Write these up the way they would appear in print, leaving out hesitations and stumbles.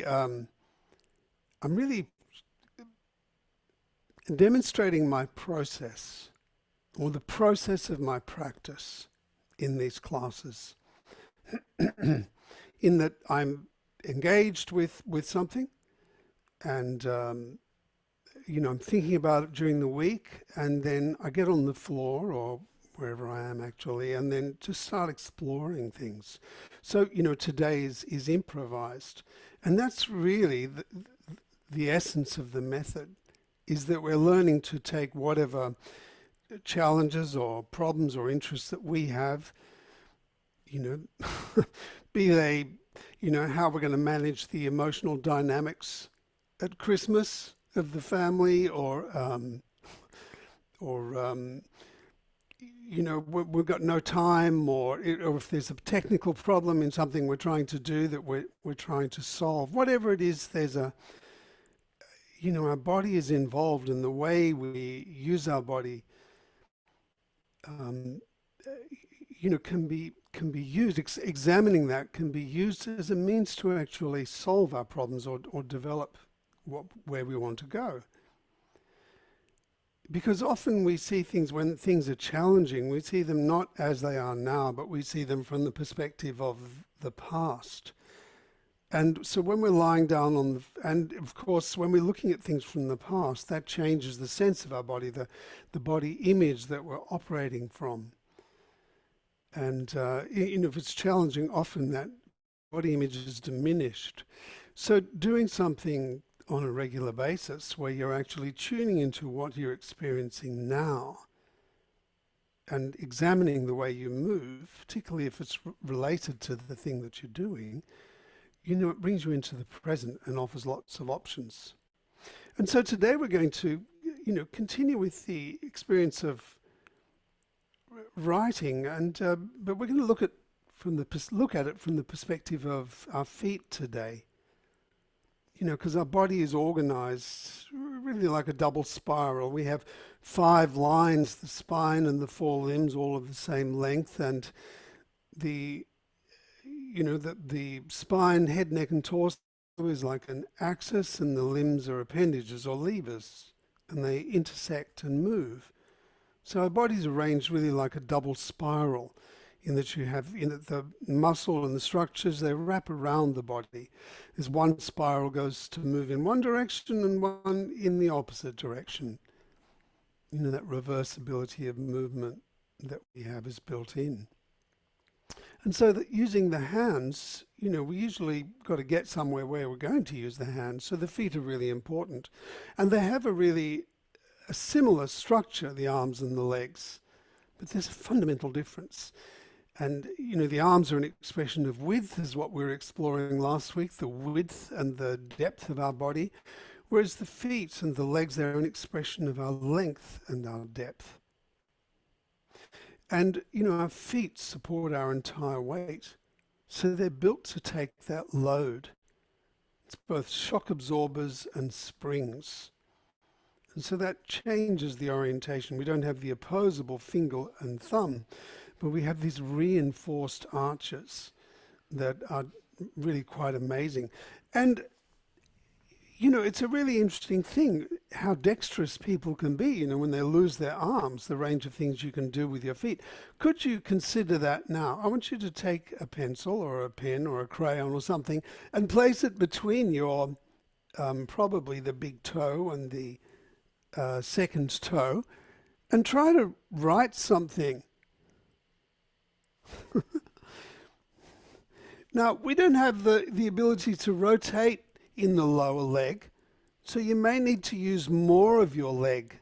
I'm really demonstrating my process, or the process of my practice in these classes, in that I'm engaged with something, and I'm thinking about it during the week, and then I get on the floor or wherever I am actually, and then just start exploring things. So, today is improvised, and that's really the essence of the method, is that we're learning to take whatever challenges or problems or interests that we have, be they, how we're going to manage the emotional dynamics at Christmas of the family, or we've got no time, or if there's a technical problem in something we're trying to do that we're trying to solve, whatever it is, there's our body is involved, in the way we use our body, can be used, examining that can be used as a means to actually solve our problems, or develop where we want to go. Because often we see things, when things are challenging, we see them not as they are now, but we see them from the perspective of the past. And so when we're lying down and of course, when we're looking at things from the past, that changes the sense of our body, the body image that we're operating from. And if it's challenging, often that body image is diminished. So doing something on a regular basis where you're actually tuning into what you're experiencing now, and examining the way you move, particularly if it's related to the thing that you're doing, it brings you into the present and offers lots of options. And so today we're going to, continue with the experience of writing, and but we're going to look at it from the perspective of our feet today. Because our body is organized really like a double spiral. We have 5 lines, the spine and the 4 limbs, all of the same length, and the spine, head, neck, and torso is like an axis, and the limbs are appendages or levers, and they intersect and move. So our body's arranged really like a double spiral, in that you have the muscle and the structures, they wrap around the body. As one spiral goes to move in one direction and one in the opposite direction. That reversibility of movement that we have is built in. And so that using the hands, we usually got to get somewhere where we're going to use the hands. So the feet are really important. And they have a similar structure, the arms and the legs. But there's a fundamental difference. And, the arms are an expression of width, is what we were exploring last week, the width and the depth of our body. Whereas the feet and the legs, they're an expression of our length and our depth. And, our feet support our entire weight. So they're built to take that load. It's both shock absorbers and springs. And so that changes the orientation. We don't have the opposable finger and thumb, but we have these reinforced arches that are really quite amazing. And, it's a really interesting thing how dexterous people can be, when they lose their arms, the range of things you can do with your feet. Could you consider that now? I want you to take a pencil or a pen or a crayon or something and place it between your, probably the big toe and the second toe, and try to write something. Now, we don't have the ability to rotate in the lower leg, so you may need to use more of your leg.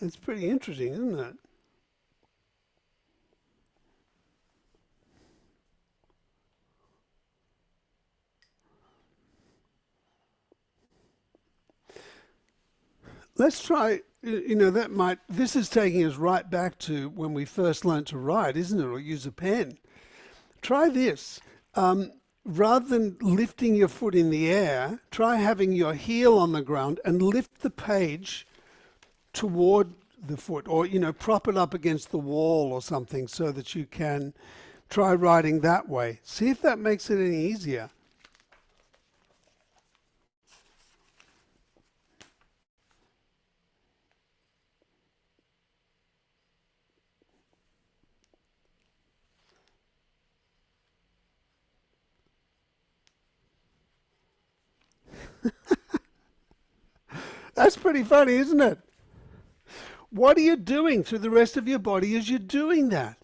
It's pretty interesting, isn't it? Let's try, this is taking us right back to when we first learned to write, isn't it? Or use a pen. Try this. rather than lifting your foot in the air, try having your heel on the ground and lift the page toward the foot, or prop it up against the wall or something so that you can try writing that way. See if that makes it any easier. That's pretty funny, isn't it? What are you doing through the rest of your body as you're doing that?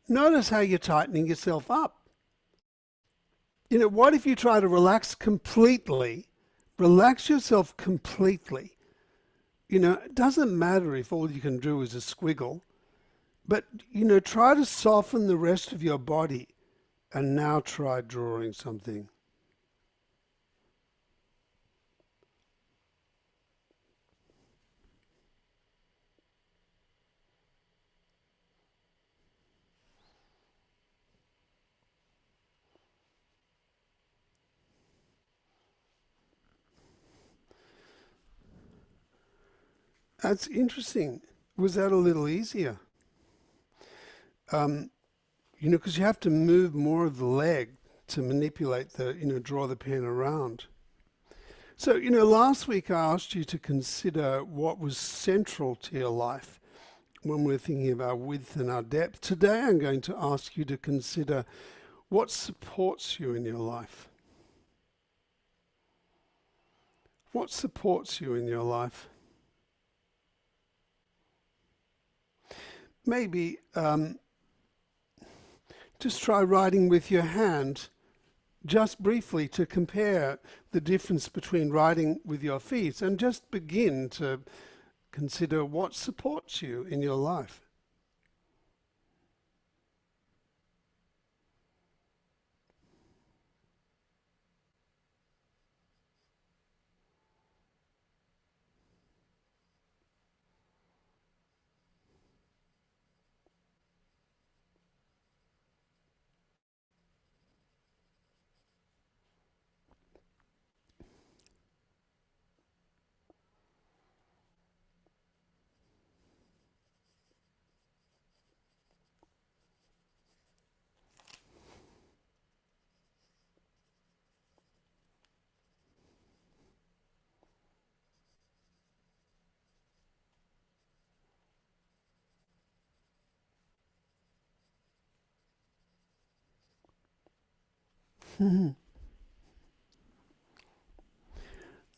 Notice how you're tightening yourself up. What if you try to relax completely? Relax yourself completely. It doesn't matter if all you can do is a squiggle, but, try to soften the rest of your body. And now try drawing something. That's interesting. Was that a little easier? Because you have to move more of the leg to manipulate draw the pen around. So, last week I asked you to consider what was central to your life when we're thinking of our width and our depth. Today I'm going to ask you to consider what supports you in your life. What supports you in your life? Maybe just try writing with your hand, just briefly, to compare the difference between writing with your feet, and just begin to consider what supports you in your life.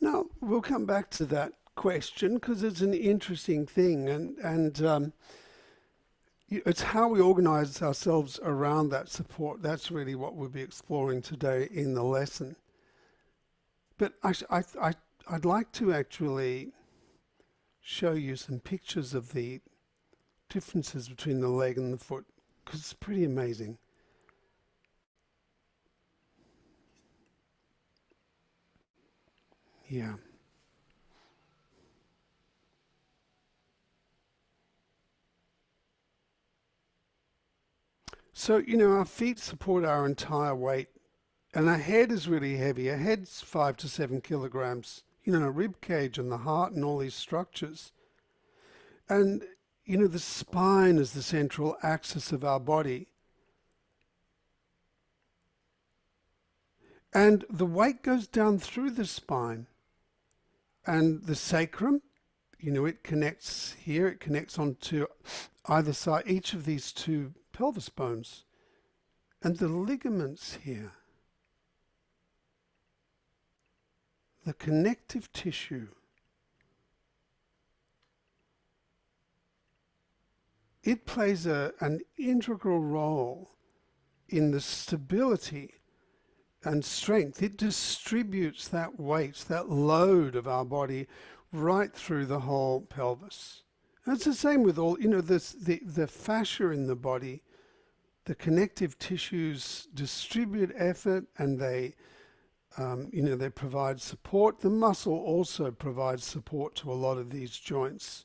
Now, we'll come back to that question because it's an interesting thing, and it's how we organize ourselves around that support. That's really what we'll be exploring today in the lesson. But I'd like to actually show you some pictures of the differences between the leg and the foot, because it's pretty amazing. Yeah. So, our feet support our entire weight, and our head is really heavy. Our head's 5 to 7 kilograms, our rib cage and the heart and all these structures. And, the spine is the central axis of our body. And the weight goes down through the spine. And the sacrum, it connects here, it connects onto either side, each of these two pelvis bones. And the ligaments here, the connective tissue, it plays an integral role in the stability and strength. It distributes that weight, that load of our body right through the whole pelvis. And it's the same with all, the fascia in the body, the connective tissues distribute effort, and they provide support. The muscle also provides support to a lot of these joints.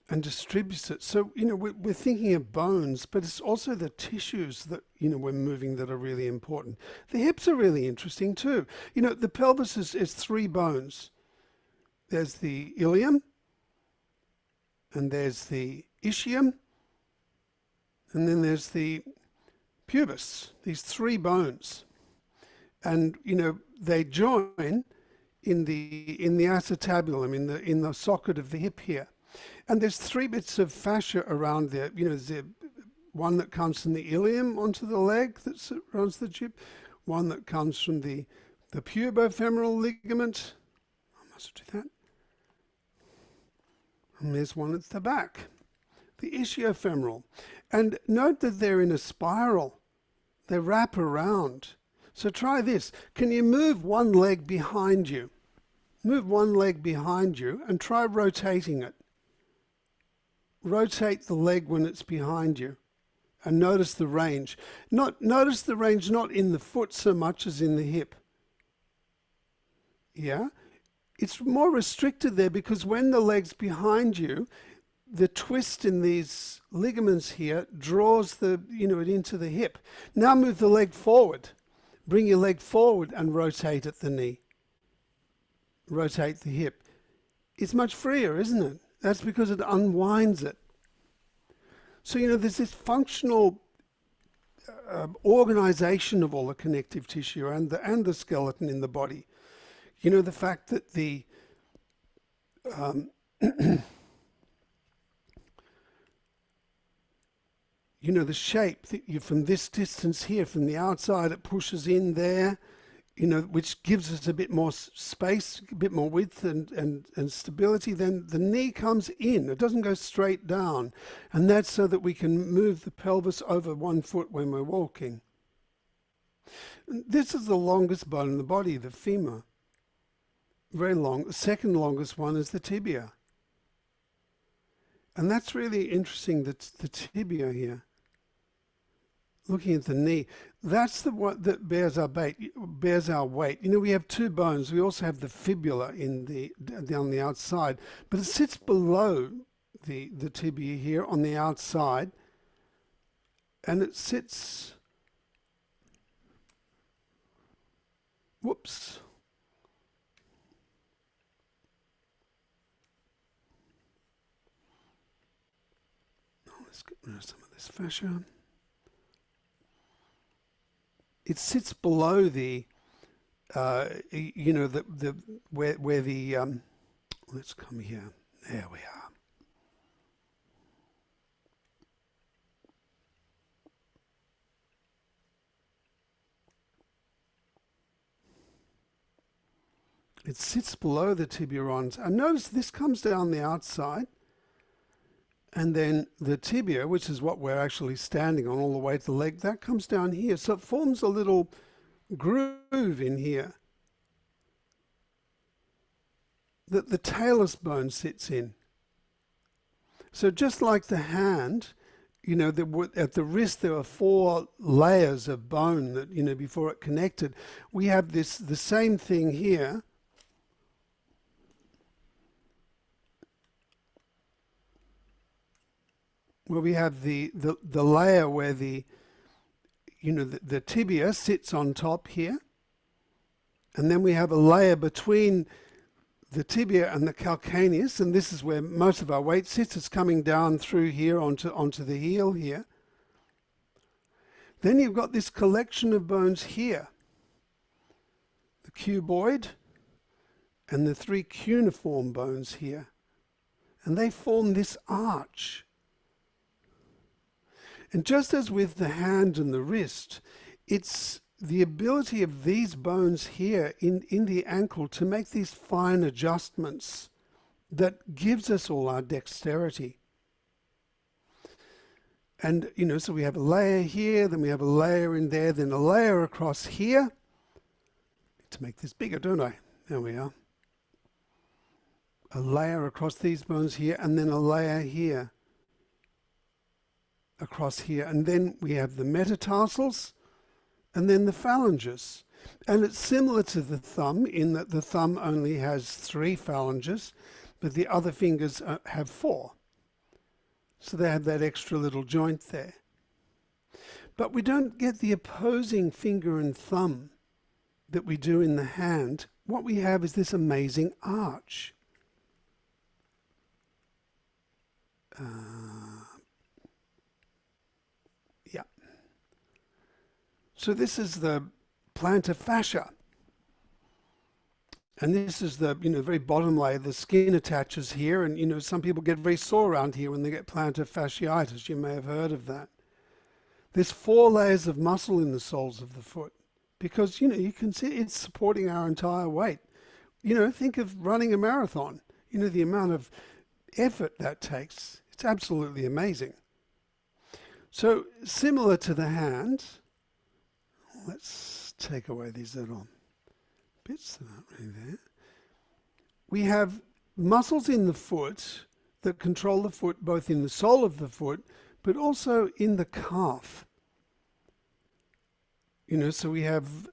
and distributes it. So, we're thinking of bones, but it's also the tissues that, we're moving that are really important. The hips are really interesting too. The pelvis is three bones. There's the ilium, and there's the ischium, and then there's the pubis, these three bones. And, they join in the acetabulum, in the socket of the hip here. And there's three bits of fascia around there. There's one that comes from the ilium onto the leg that runs the tube, one that comes from the pubofemoral ligament. I must do that. And there's one at the back, the ischiofemoral. And note that they're in a spiral. They wrap around. So try this. Can you move one leg behind you? Move one leg behind you and try rotating it. Rotate the leg when it's behind you and notice the range. Notice the range not in the foot so much as in the hip. Yeah? It's more restricted there because when the leg's behind you, the twist in these ligaments here draws it into the hip. Now move the leg forward. Bring your leg forward and rotate at the knee. Rotate the hip. It's much freer, isn't it? That's because it unwinds it. So, there's this functional organization of all the connective tissue and the skeleton in the body. The fact that the the shape that from this distance here, from the outside, it pushes in there, which gives us a bit more space, a bit more width and stability. Then the knee comes in. It doesn't go straight down. And that's so that we can move the pelvis over one foot when we're walking. This is the longest bone in the body, the femur. Very long. The second longest one is the tibia. And that's really interesting, the tibia here. Looking at the knee, that's the one that bears our weight. We have two bones. We also have the fibula down the outside, but it sits below the tibia here on the outside, and it sits. Whoops. Let's get rid of some of this fascia. It sits below the, where the, let's come here. There we are. It sits below the tibiurons. And notice this comes down the outside. And then the tibia, which is what we're actually standing on all the way to the leg, that comes down here. So it forms a little groove in here that the talus bone sits in. So just like the hand, at the wrist there are 4 layers of bone that, before it connected. We have the same thing here. Where we have the layer where the tibia sits on top here, and then we have a layer between the tibia and the calcaneus, and this is where most of our weight sits. It's coming down through here onto the heel here. Then you've got this collection of bones here, the cuboid and the 3 cuneiform bones here, and they form this arch. And just as with the hand and the wrist, it's the ability of these bones here in the ankle to make these fine adjustments that gives us all our dexterity. And, so we have a layer here, then we have a layer in there, then a layer across here. Need to make this bigger, don't I? There we are. A layer across these bones here, and then a layer here. Across here, and then we have the metatarsals and then the phalanges, and it's similar to the thumb in that the thumb only has 3 phalanges, but the other fingers have 4. So they have that extra little joint there. But we don't get the opposing finger and thumb that we do in the hand. What we have is this amazing arch. Yeah. So this is the plantar fascia. And this is the, very bottom layer. The skin attaches here, and, some people get very sore around here when they get plantar fasciitis. You may have heard of that. There's 4 layers of muscle in the soles of the foot because, you can see it's supporting our entire weight. Think of running a marathon. The amount of effort that takes. It's absolutely amazing. So similar to the hand, let's take away these little bits that aren't really there. We have muscles in the foot that control the foot, both in the sole of the foot, but also in the calf. So we have,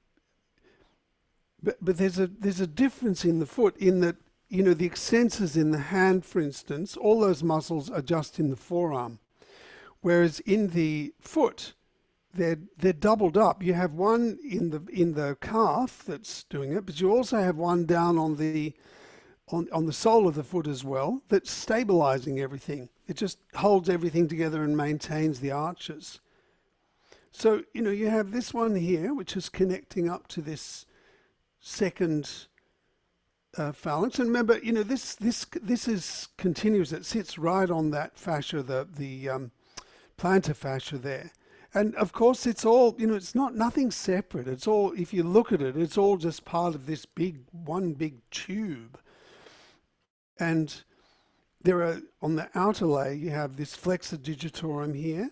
but there's a difference in the foot in that, the extensors in the hand, for instance, all those muscles are just in the forearm. Whereas in the foot, they're doubled up. You have one in the calf that's doing it, but you also have one down on the sole of the foot as well that's stabilizing everything. It just holds everything together and maintains the arches. So, you have this one here, which is connecting up to this second phalanx. And remember, this is continuous. It sits right on that fascia, the plantar fascia there. And of course, it's all, it's nothing separate. It's all, if you look at it, it's all just part of this one big tube. And there are, on the outer layer, you have this flexor digitorum here.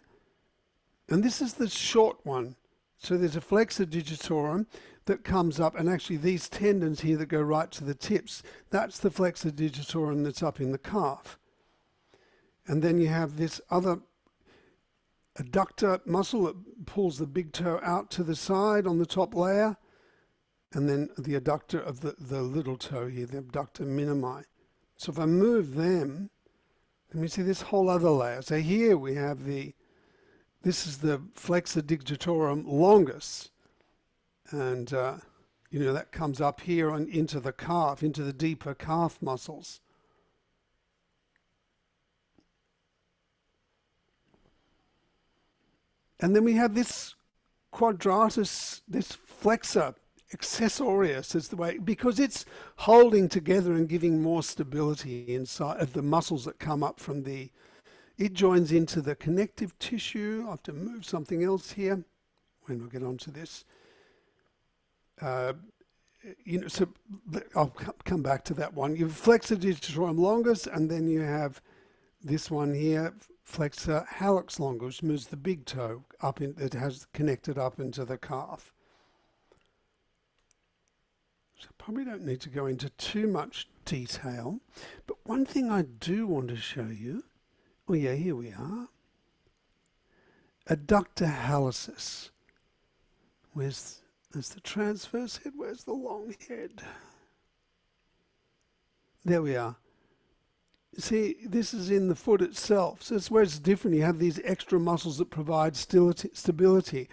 And this is the short one. So there's a flexor digitorum that comes up, and actually these tendons here that go right to the tips, that's the flexor digitorum that's up in the calf. And then you have this other adductor muscle that pulls the big toe out to the side on the top layer, and then the adductor of the little toe here, the abductor minimi. So if I move them, let me see this whole other layer. So here we have this is the flexor digitorum longus, and that comes up here and into the calf, into the deeper calf muscles. And then we have this quadratus, this flexor accessorius is the way, because it's holding together and giving more stability inside of the muscles that come up from it joins into the connective tissue. I have to move something else here when we get onto this. So I'll come back to that one. You have flexor digitorum longus, and then you have this one here, flexor hallux longus, which moves the big toe up it has connected up into the calf. So I probably don't need to go into too much detail, but one thing I do want to show you, oh yeah, here we are. Adductor hallucis. There's the transverse head, where's the long head? There we are. See, this is in the foot itself. So it's where it's different. You have these extra muscles that provide stability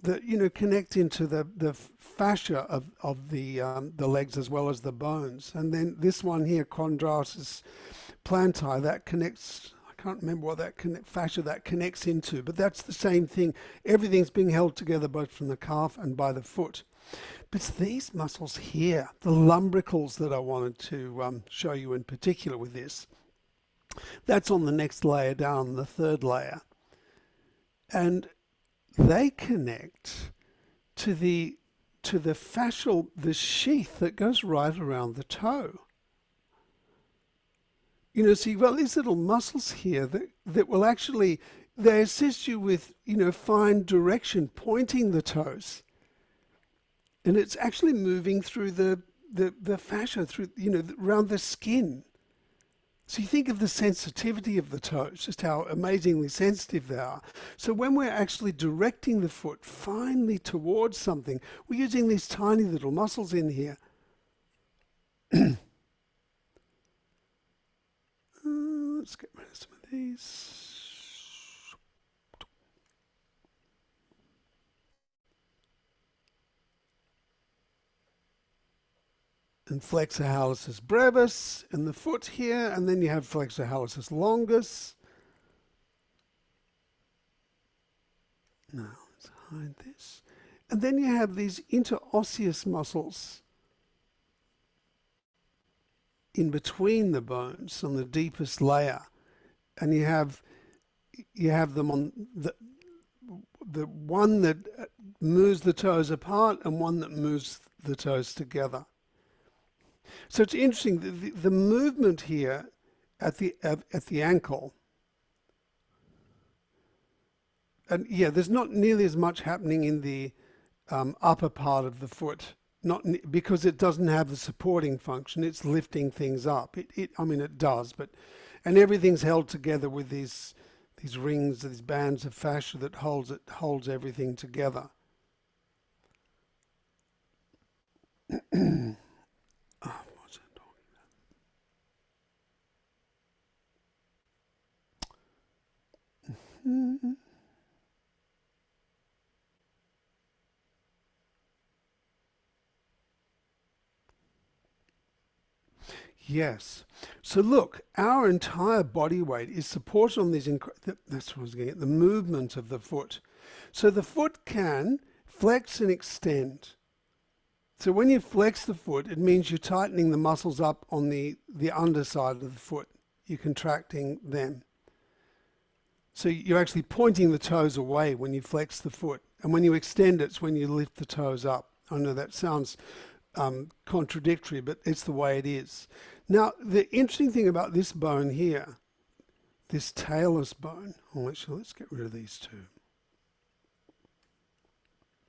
that, connect into the fascia of the legs as well as the bones. And then this one here, chondrosis plantar, that connects, I can't remember what that fascia that connects into, but that's the same thing. Everything's being held together both from the calf and by the foot. But it's these muscles here, the lumbricals, that I wanted to show you in particular with this. That's on the next layer down, the third layer. And they connect to the fascial, the sheath that goes right around the toe. So you've got these little muscles here that will actually, they assist you with, fine direction, pointing the toes. And it's actually moving through the fascia, through, around the skin. So you think of the sensitivity of the toes, just how amazingly sensitive they are. So when we're actually directing the foot finely towards something, we're using these tiny little muscles in here. Let's get rid of some of these. and flexor hallucis brevis in the foot here, and then you have flexor hallucis longus. Now let's hide this. And then you have these interosseous muscles in between the bones on the deepest layer, and you have them on the one that moves the toes apart and one that moves the toes together. So it's interesting, the movement here at the ankle, and yeah, there's not nearly as much happening in the upper part of the foot, because it doesn't have the supporting function. It's lifting things up. I mean, it does, and everything's held together with these rings, these bands of fascia that holds everything together. What's that talking about? Yes. So look, our entire body weight is supported on these, that's what I was getting at, the movement of the foot. So the foot can flex and extend. So when you flex the foot, it means you're tightening the muscles up on the underside of the foot. You're contracting them. So you're actually pointing the toes away when you flex the foot. And when you extend it, it's when you lift the toes up. I know that sounds contradictory, but it's the way it is. Now, the interesting thing about this bone here, this talus bone, let's get rid of these two.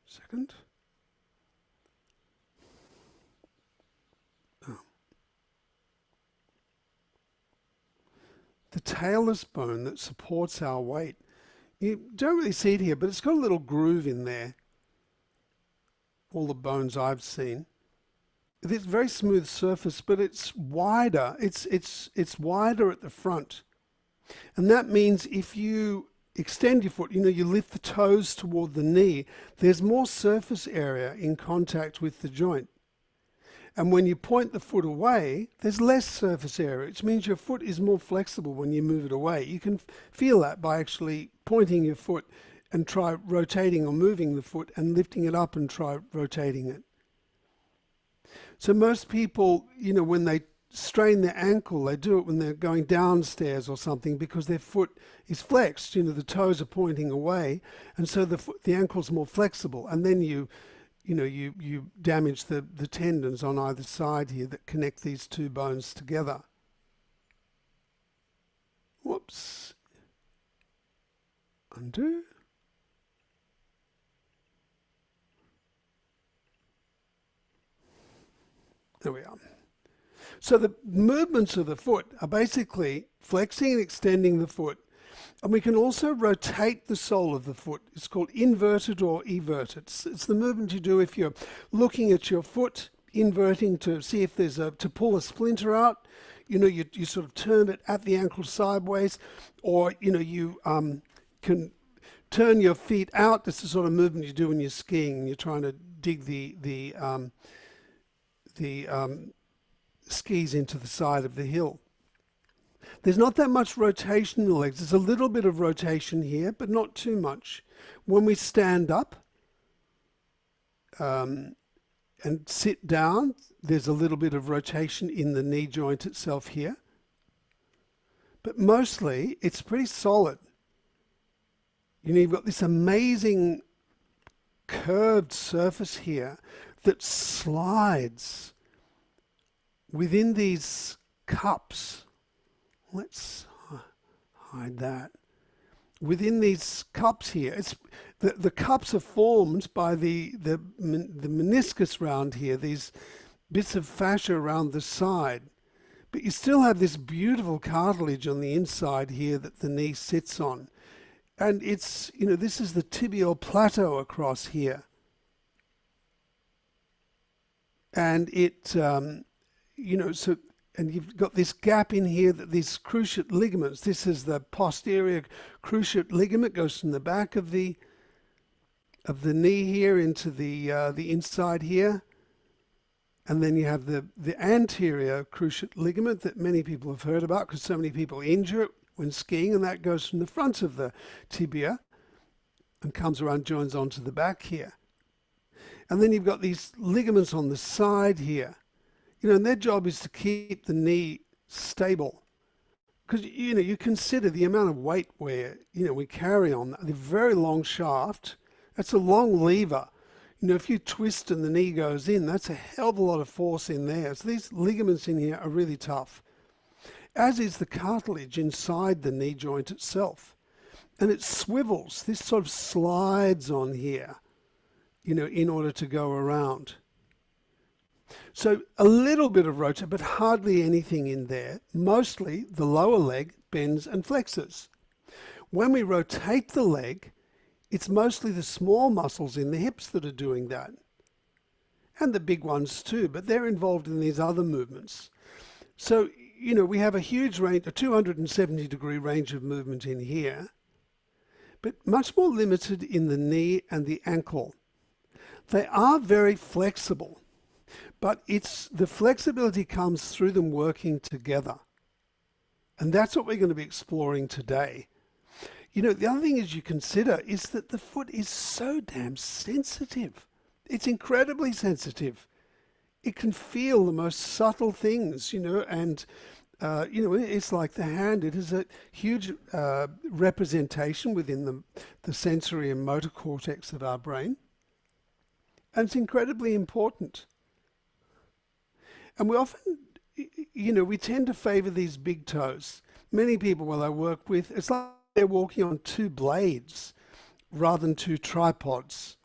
Second. Oh. The talus bone that supports our weight, you don't really see it here, but it's got a little groove in there. All the bones I've seen. It's a very smooth surface, but it's wider. It's wider at the front. And that means if you extend your foot, you lift the toes toward the knee, there's more surface area in contact with the joint. And when you point the foot away, there's less surface area, which means your foot is more flexible when you move it away. You can feel that by actually pointing your foot and try rotating or moving the foot and lifting it up and try rotating it. So most people, when they strain their ankle, they do it when they're going downstairs or something because their foot is flexed. The toes are pointing away, and so the ankle's more flexible. And then you damage the tendons on either side here that connect these two bones together. Whoops. Undo. There we are. So the movements of the foot are basically flexing and extending the foot. And we can also rotate the sole of the foot. It's called inverted or everted. It's the movement you do if you're looking at your foot, inverting to see if there's to pull a splinter out. You sort of turn it at the ankle sideways, or you can turn your feet out. That's the sort of movement you do when you're skiing and you're trying to dig the skis into the side of the hill. There's not that much rotation in the legs. There's a little bit of rotation here, but not too much. When we stand up and sit down, there's a little bit of rotation in the knee joint itself here. But mostly, it's pretty solid. You've got this amazing curved surface here that slides within these cups. Let's hide that. Within these cups here, the cups are formed by the meniscus round here, these bits of fascia around the side. But you still have this beautiful cartilage on the inside here that the knee sits on. And it's, this is the tibial plateau across here. And it, and you've got this gap in here, that these cruciate ligaments. This is the posterior cruciate ligament, goes from the back of the knee here into the inside here. And then you have the anterior cruciate ligament that many people have heard about because so many people injure it when skiing, and that goes from the front of the tibia and comes around, joins onto the back here. And then you've got these ligaments on the side here, and their job is to keep the knee stable. Because, you consider the amount of weight we carry on the very long shaft. That's a long lever. If you twist and the knee goes in, that's a hell of a lot of force in there. So these ligaments in here are really tough, as is the cartilage inside the knee joint itself. And it swivels. This sort of slides on here, in order to go around. So a little bit of rotation, but hardly anything in there. Mostly the lower leg bends and flexes. When we rotate the leg, it's mostly the small muscles in the hips that are doing that. And the big ones too, but they're involved in these other movements. So, we have a huge range, a 270-degree range of movement in here, but much more limited in the knee and the ankle. They are very flexible, but the flexibility comes through them working together. And that's what we're going to be exploring today. The other thing is you consider is that the foot is so damn sensitive. It's incredibly sensitive. It can feel the most subtle things, and, it's like the hand. It is a huge representation within the sensory and motor cortex of our brain. And it's incredibly important. And we often, we tend to favor these big toes. Many people, I work with, it's like they're walking on two blades rather than two tripods.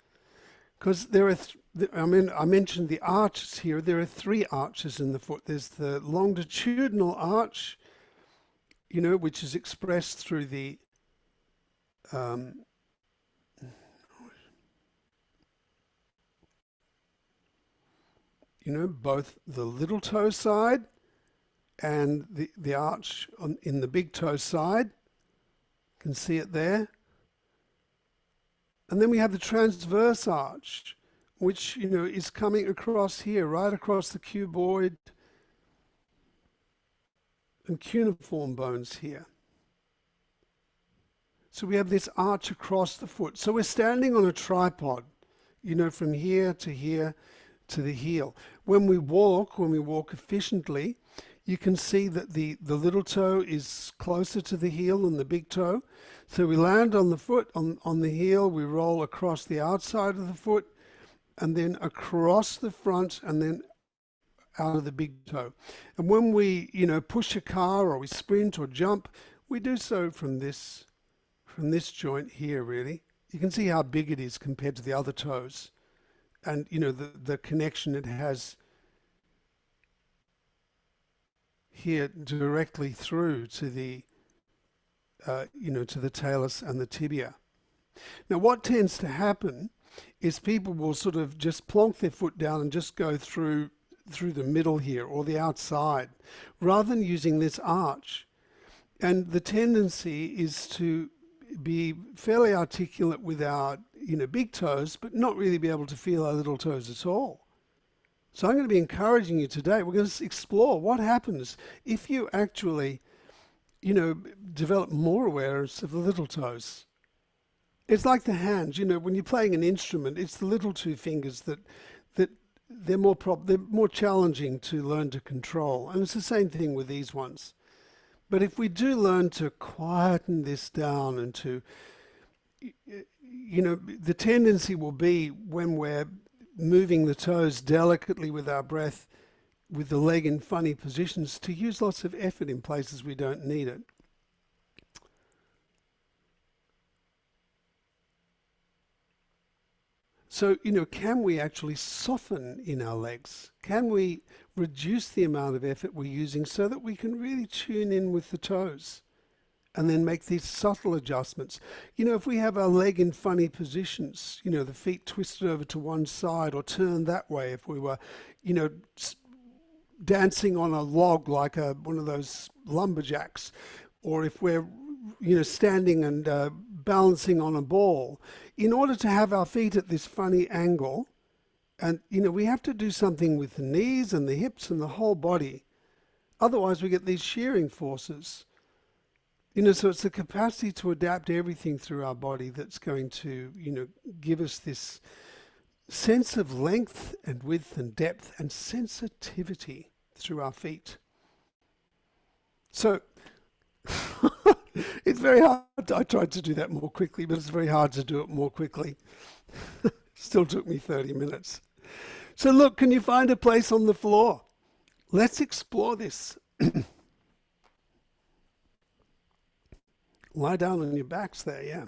Because I mentioned the arches here. There are three arches in the foot. There's the longitudinal arch, which is expressed through the both the little toe side and the arch in the big toe side. You can see it there. And then we have the transverse arch, which, is coming across here, right across the cuboid and cuneiform bones here. So we have this arch across the foot. So we're standing on a tripod, from here to the heel. When we walk efficiently, you can see that the little toe is closer to the heel than the big toe. So we land on the foot, on the heel, we roll across the outside of the foot, and then across the front, and then out of the big toe. And when we, push a car or we sprint or jump, we do so from this joint here, really. You can see how big it is compared to the other toes. And, the connection it has here directly through to the, to the talus and the tibia. Now, what tends to happen is people will sort of just plonk their foot down and just go through the middle here or the outside, rather than using this arch. And the tendency is to be fairly articulate with our, big toes, but not really be able to feel our little toes at all. So I'm going to be encouraging you today. We're going to explore what happens if you actually, develop more awareness of the little toes. It's like the hands, when you're playing an instrument, it's the little two fingers that they're more challenging to learn to control. And it's the same thing with these ones. But if we do learn to quieten this down and to, the tendency will be when we're moving the toes delicately with our breath, with the leg in funny positions, to use lots of effort in places we don't need it. So, can we actually soften in our legs? Can we reduce the amount of effort we're using so that we can really tune in with the toes and then make these subtle adjustments? If we have our leg in funny positions, the feet twisted over to one side or turned that way, if we were, dancing on a log like one of those lumberjacks, or if we're standing and balancing on a ball, in order to have our feet at this funny angle And, we have to do something with the knees and the hips and the whole body. Otherwise, we get these shearing forces. So it's the capacity to adapt everything through our body that's going to, give us this sense of length and width and depth and sensitivity through our feet. So it's very hard. I tried to do that more quickly, but it's very hard to do it more quickly. Still took me 30 minutes. So look, can you find a place on the floor? Let's explore this. Lie down on your backs there, yeah.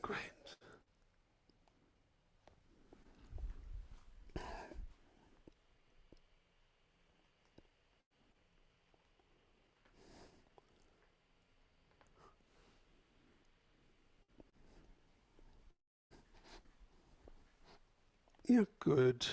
Great. Yeah, good.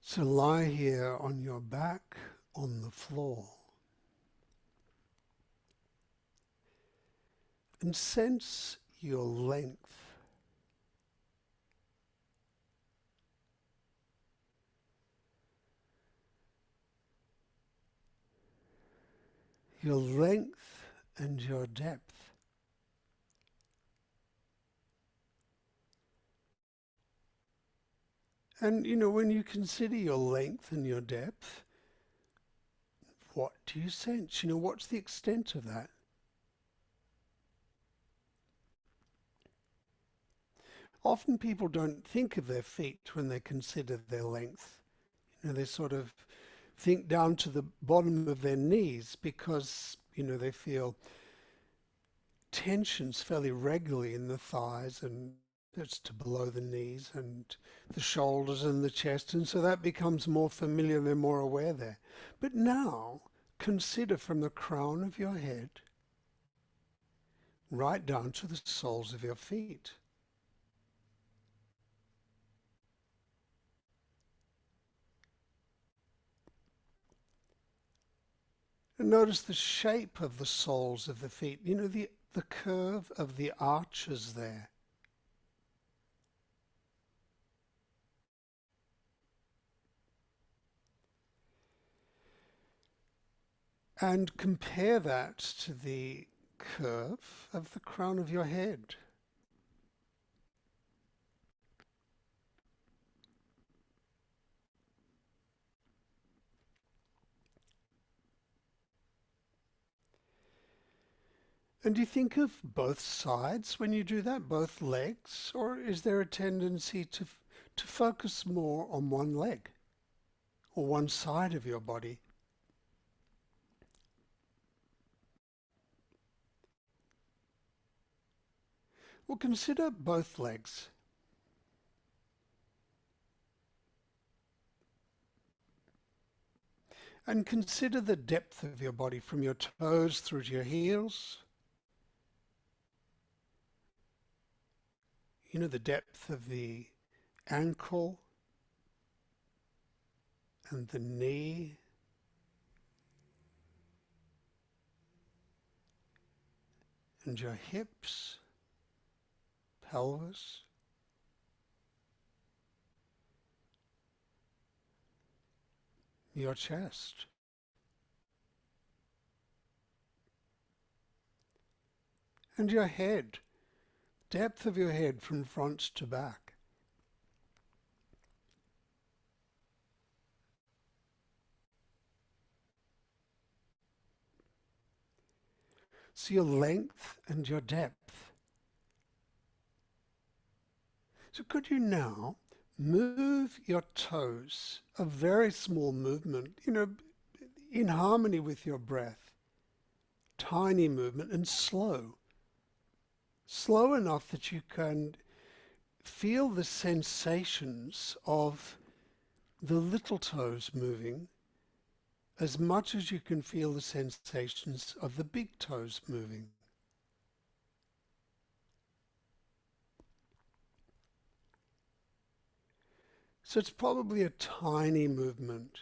So lie here on your back on the floor and sense your length. Your length and your depth. And when you consider your length and your depth, what do you sense? What's the extent of that? Often people don't think of their feet when they consider their length. They sort of think down to the bottom of their knees because, they feel tensions fairly regularly in the thighs and it's to below the knees and the shoulders and the chest. And so that becomes more familiar, they're more aware there. But now consider from the crown of your head right down to the soles of your feet. And notice the shape of the soles of the feet, the curve of the arches there. And compare that to the curve of the crown of your head. And do you think of both sides when you do that, both legs, or is there a tendency to focus more on one leg or one side of your body? Well, consider both legs. And consider the depth of your body from your toes through to your heels. The depth of the ankle and the knee. And your hips, pelvis. Your chest. And your head, depth of your head from front to back. So your length and your depth. So could you now Move your toes, a very small movement, in harmony with your breath. Tiny movement and slow. Slow enough that you can feel the sensations of the little toes moving as much as you can feel the sensations of the big toes moving. So it's probably a tiny movement.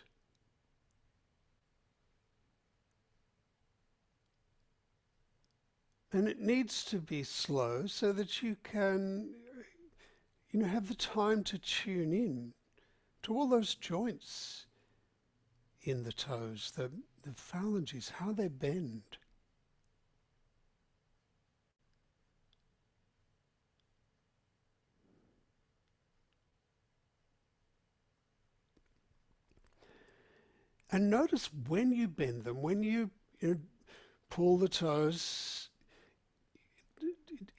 And it needs to be slow so that you can, have the time to tune in to all those joints in the toes, the phalanges, how they bend. And notice when you bend them, when you pull the toes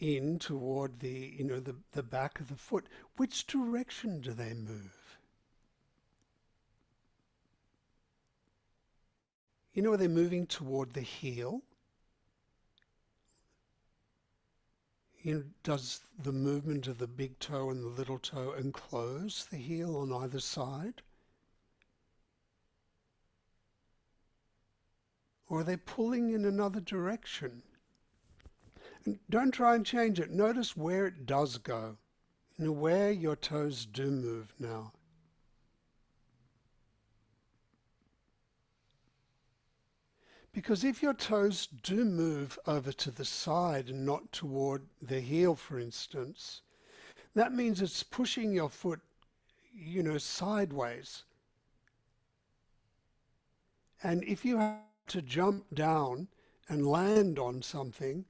in toward the back of the foot, which direction do they move? Are they moving toward the heel? Does the movement of the big toe and the little toe enclose the heel on either side? Or are they pulling in another direction? And don't try and change it. Notice where it does go, where your toes do move now. Because if your toes do move over to the side and not toward the heel, for instance, that means it's pushing your foot, sideways. And if you have to jump down and land on something,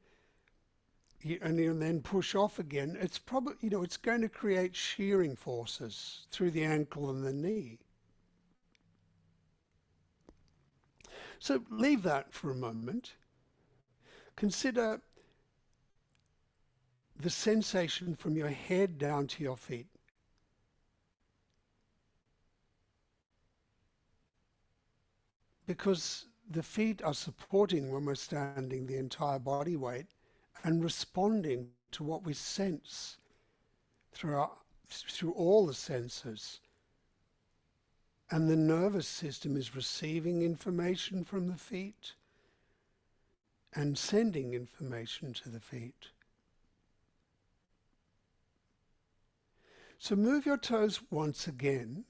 and then push off again, it's probably, it's going to create shearing forces through the ankle and the knee. So leave that for a moment. Consider the sensation from your head down to your feet. Because the feet are supporting, when we're standing, the entire body weight and responding to what we sense through all the senses. And the nervous system is receiving information from the feet and sending information to the feet. So move your toes once again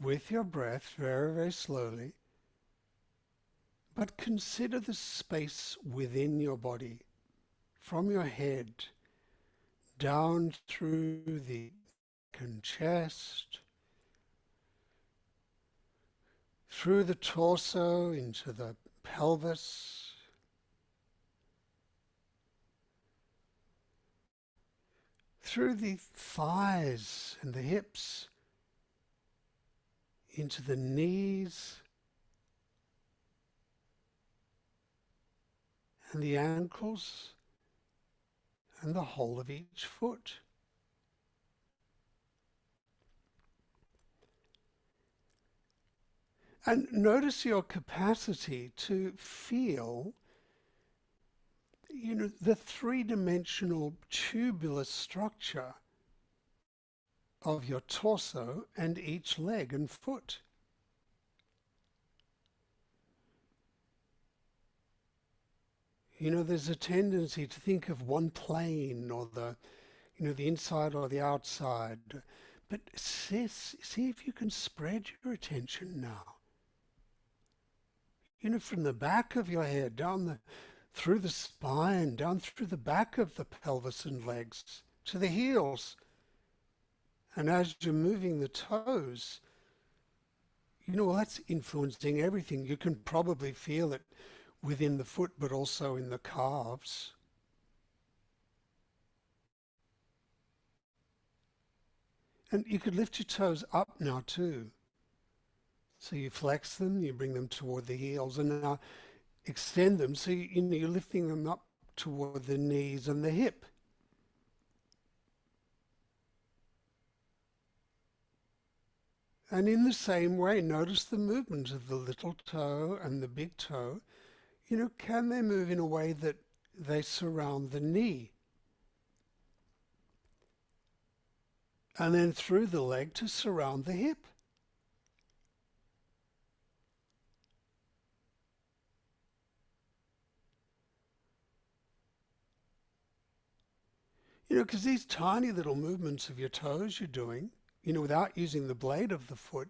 with your breath very, very slowly, but consider the space within your body, from your head down through the neck and chest, through the torso into the pelvis, through the thighs and the hips, into the knees and the ankles and the whole of each foot. And notice your capacity to feel, the three-dimensional tubular structure of your torso and each leg and foot. There's a tendency to think of one plane or the inside or the outside. But see if you can spread your attention now. From the back of your head, through the spine, down through the back of the pelvis and legs, to the heels. And as you're moving the toes, that's influencing everything. You can probably feel it within the foot, but also in the calves. And you could lift your toes up now too. So you flex them, you bring them toward the heels, and now extend them. So you're lifting them up toward the knees and the hip. And in the same way, notice the movement of the little toe and the big toe. Can they move in a way that they surround the knee? And then through the leg to surround the hip. Because these tiny little movements of your toes you're doing, without using the blade of the foot,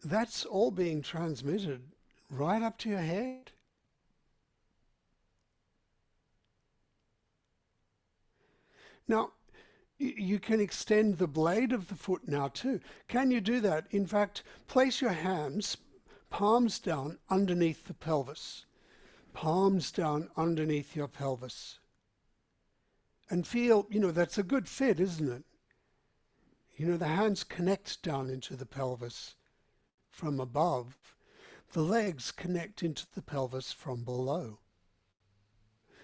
that's all being transmitted right up to your head. Now, you can extend the blade of the foot now too. Can you do that? In fact, place your hands, palms down underneath the pelvis. Palms down underneath your pelvis. And feel, that's a good fit, isn't it? The hands connect down into the pelvis from above. The legs connect into the pelvis from below.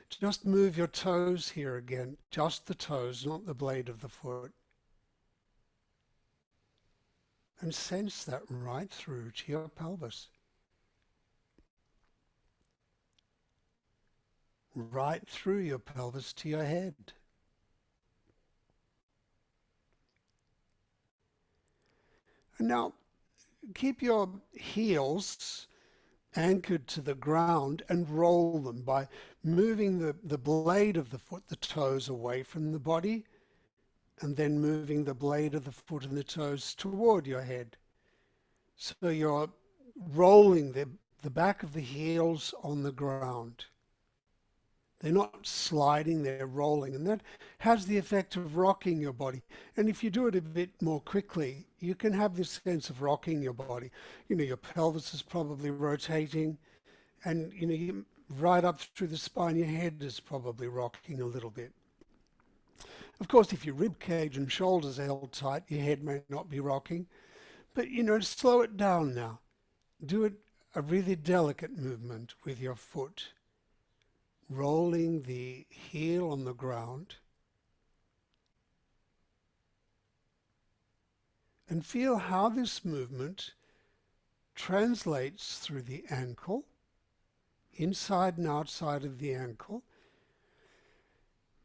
Just move your toes here again, just the toes, not the blade of the foot. And sense that right through to your pelvis. Right through your pelvis to your head. And now keep your heels anchored to the ground and roll them by moving the blade of the foot, the toes, away from the body, and then moving the blade of the foot and the toes toward your head. So you're rolling the back of the heels on the ground. They're not sliding, they're rolling. And that has the effect of rocking your body. And if you do it a bit more quickly, you can have this sense of rocking your body. Your pelvis is probably rotating. And, right up through the spine, your head is probably rocking a little bit. Of course, if your rib cage and shoulders are held tight, your head may not be rocking. But, slow it down now. Do it a really delicate movement with your foot. Rolling the heel on the ground. And feel how this movement translates through the ankle, inside and outside of the ankle,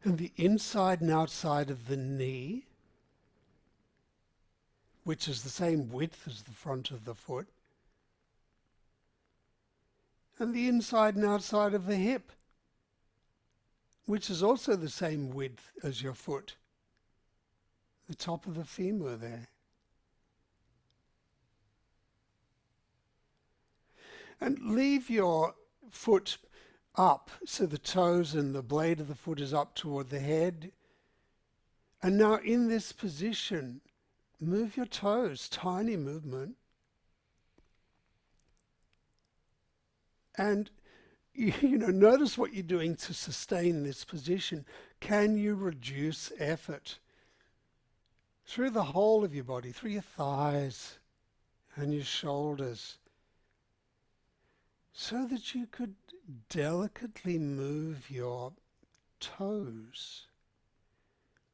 and the inside and outside of the knee, which is the same width as the front of the foot, and the inside and outside of the hip, which is also the same width as your foot, the top of the femur there. And leave your foot up, so the toes and the blade of the foot is up toward the head. And now in this position, move your toes, tiny movement. And notice what you're doing to sustain this position. Can you reduce effort through the whole of your body, through your thighs and your shoulders, so that you could delicately move your toes?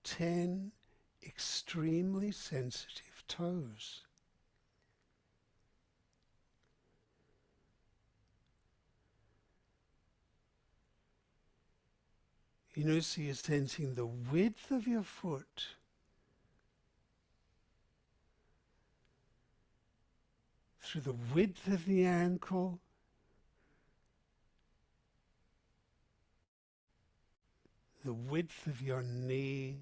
10 extremely sensitive toes. So you're sensing the width of your foot, through the width of the ankle, the width of your knee,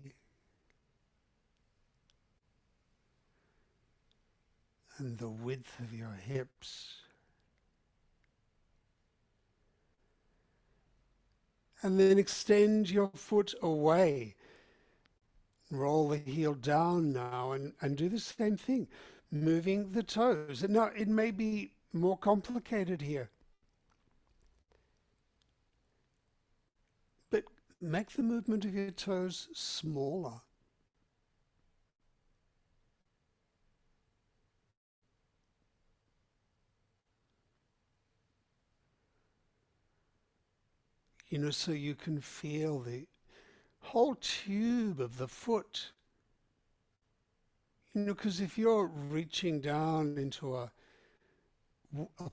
and the width of your hips. And then extend your foot away. Roll the heel down now and do the same thing, moving the toes. And now it may be more complicated here, but make the movement of your toes smaller. So you can feel the whole tube of the foot, Because if you're reaching down into a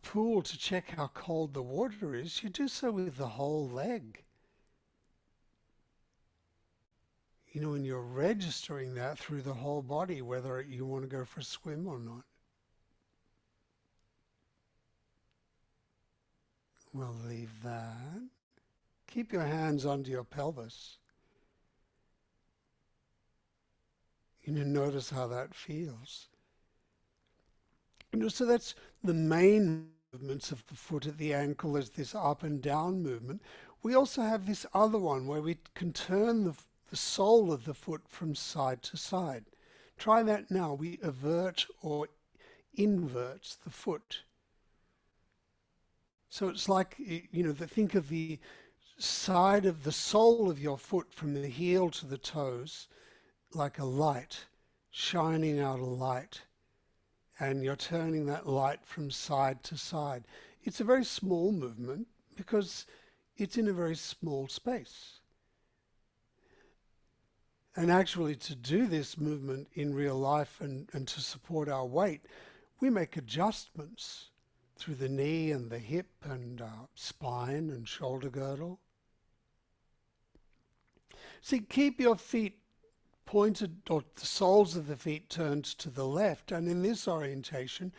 pool to check how cold the water is, you do so with the whole leg. And you're registering that through the whole body, whether you want to go for a swim or not. We'll leave that. Keep your hands under your pelvis. Notice how that feels. So that's the main movements of the foot at the ankle, is this up and down movement. We also have this other one where we can turn the sole of the foot from side to side. Try that now. We avert or invert the foot. So it's like, think of the side of the sole of your foot from the heel to the toes like a light, shining out a light. And you're turning that light from side to side. It's a very small movement because it's in a very small space. And actually, to do this movement in real life and to support our weight, we make adjustments through the knee and the hip and spine and shoulder girdle. See, keep your feet pointed, or the soles of the feet turned to the left, and in this orientation,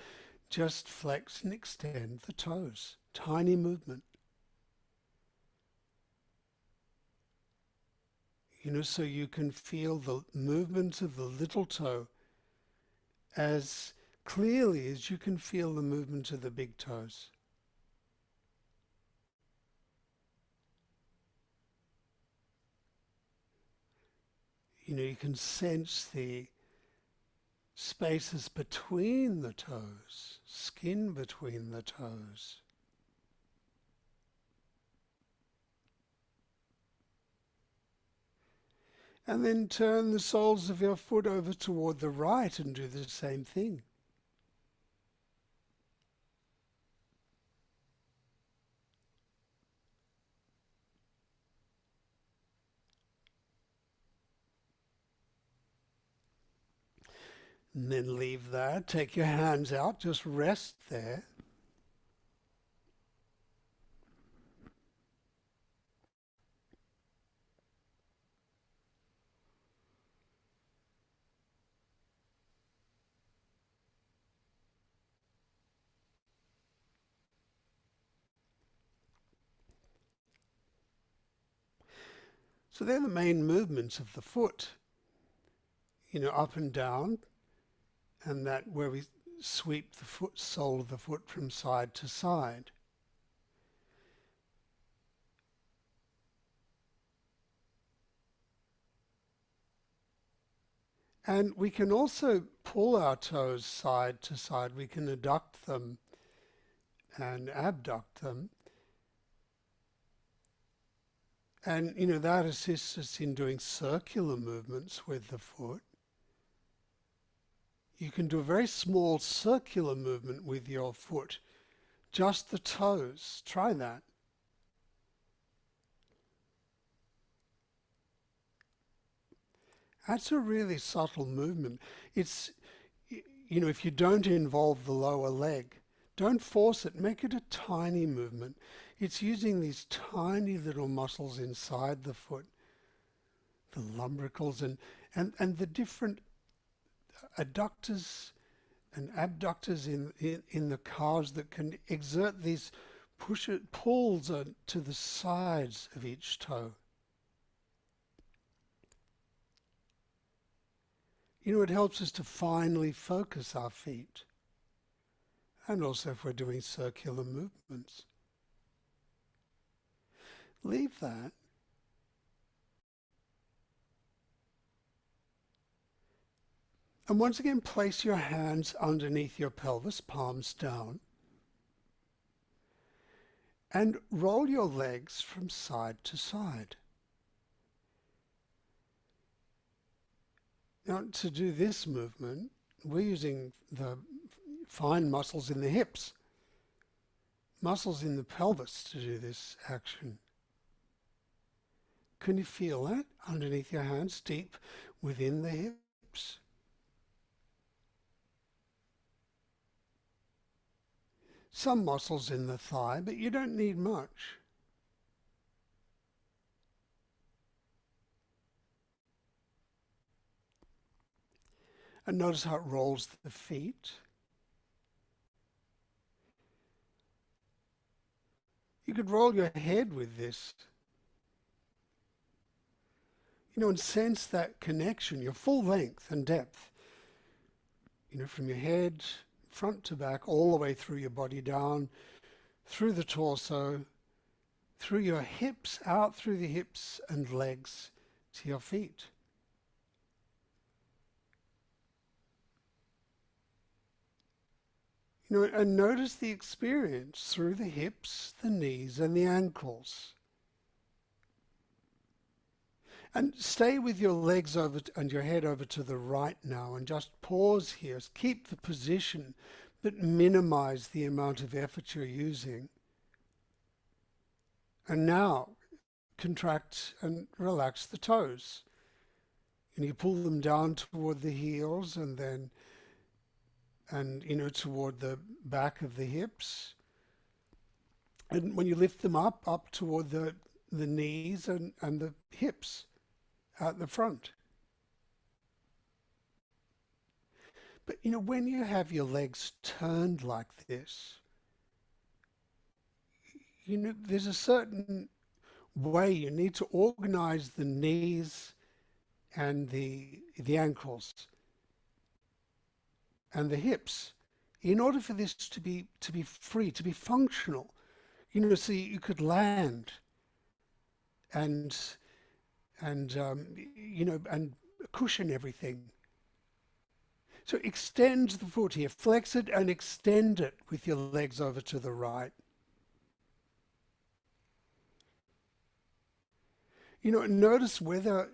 just flex and extend the toes. Tiny movement. So you can feel the movement of the little toe as clearly as you can feel the movement of the big toes. You can sense the spaces between the toes, skin between the toes. And then turn the soles of your foot over toward the right and do the same thing. And then leave that. Take your hands out. Just rest there. So they're the main movements of the foot. Up and down, and that where we sweep the sole of the foot from side to side. And we can also pull our toes side to side. We can adduct them and abduct them. And, that assists us in doing circular movements with the foot. You can do a very small circular movement with your foot, just the toes. Try that. That's a really subtle movement. It's, if you don't involve the lower leg, don't force it. Make it a tiny movement. It's using these tiny little muscles inside the foot, the lumbricals and the different adductors and abductors in the calves that can exert these pulls to the sides of each toe. It helps us to finely focus our feet, and also if we're doing circular movements. Leave that. And once again, place your hands underneath your pelvis, palms down, and roll your legs from side to side. Now, to do this movement, we're using the fine muscles in the hips, muscles in the pelvis to do this action. Can you feel that underneath your hands, deep within the hips? some muscles in the thigh, but you don't need much. And notice how it rolls the feet. You could roll your head with this, and sense that connection, your full length and depth, from your head, front to back, all the way through your body, down, through the torso, through your hips, out through the hips and legs to your feet. And notice the experience through the hips, the knees, and the ankles. And stay with your legs over and your head over to the right now, and just pause here. Keep the position, but minimize the amount of effort you're using. And now, contract and relax the toes. And you pull them down toward the heels and toward the back of the hips. And when you lift them up toward the knees and the hips at the front. But, when you have your legs turned like this, there's a certain way you need to organize the knees and the ankles and the hips in order for this to be free, to be functional. So you could land and cushion everything. So extend the foot here, flex it and extend it with your legs over to the right. Notice whether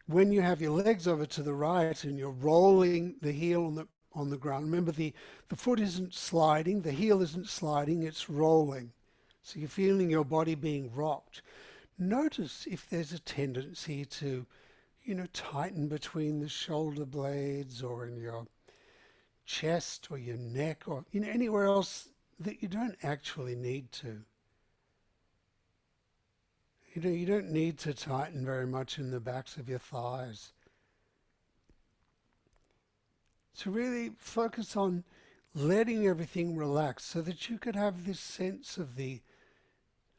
when you have your legs over to the right and you're rolling the heel on the ground, remember the foot isn't sliding, the heel isn't sliding, it's rolling. So you're feeling your body being rocked. Notice if there's a tendency to, tighten between the shoulder blades or in your chest or your neck or, anywhere else that you don't actually need to. You don't need to tighten very much in the backs of your thighs. So really focus on letting everything relax so that you could have this sense of the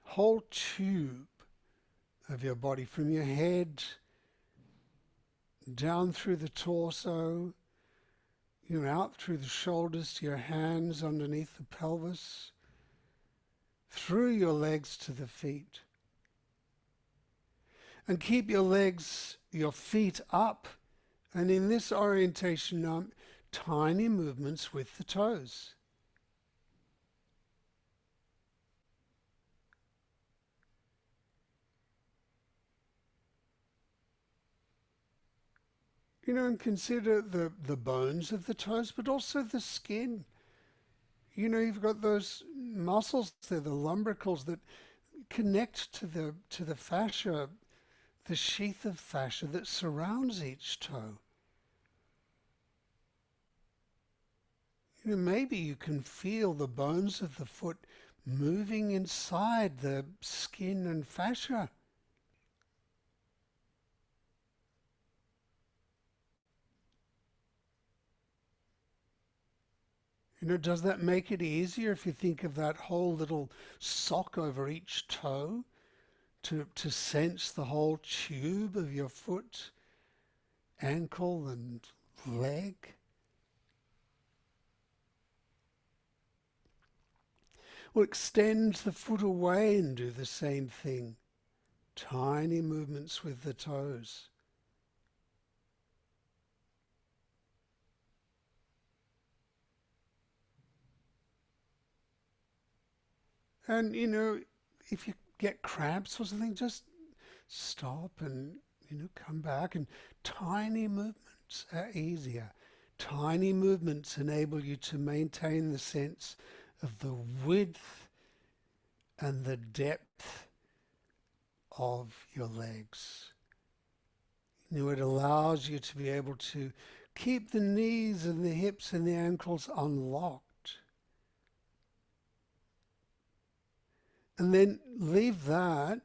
whole tube of your body, from your head down through the torso, out through the shoulders to your hands underneath the pelvis, through your legs to the feet. And keep your legs, your feet up, and in this orientation, tiny movements with the toes. And consider the bones of the toes, but also the skin. You've got those muscles there, the lumbricals that connect to the fascia, the sheath of fascia that surrounds each toe. Maybe you can feel the bones of the foot moving inside the skin and fascia. Does that make it easier if you think of that whole little sock over each toe to sense the whole tube of your foot, ankle and leg? Well, extend the foot away and do the same thing. Tiny movements with the toes. And, if you get cramps or something, just stop and, come back. And tiny movements are easier. Tiny movements enable you to maintain the sense of the width and the depth of your legs. It allows you to be able to keep the knees and the hips and the ankles unlocked. And then leave that,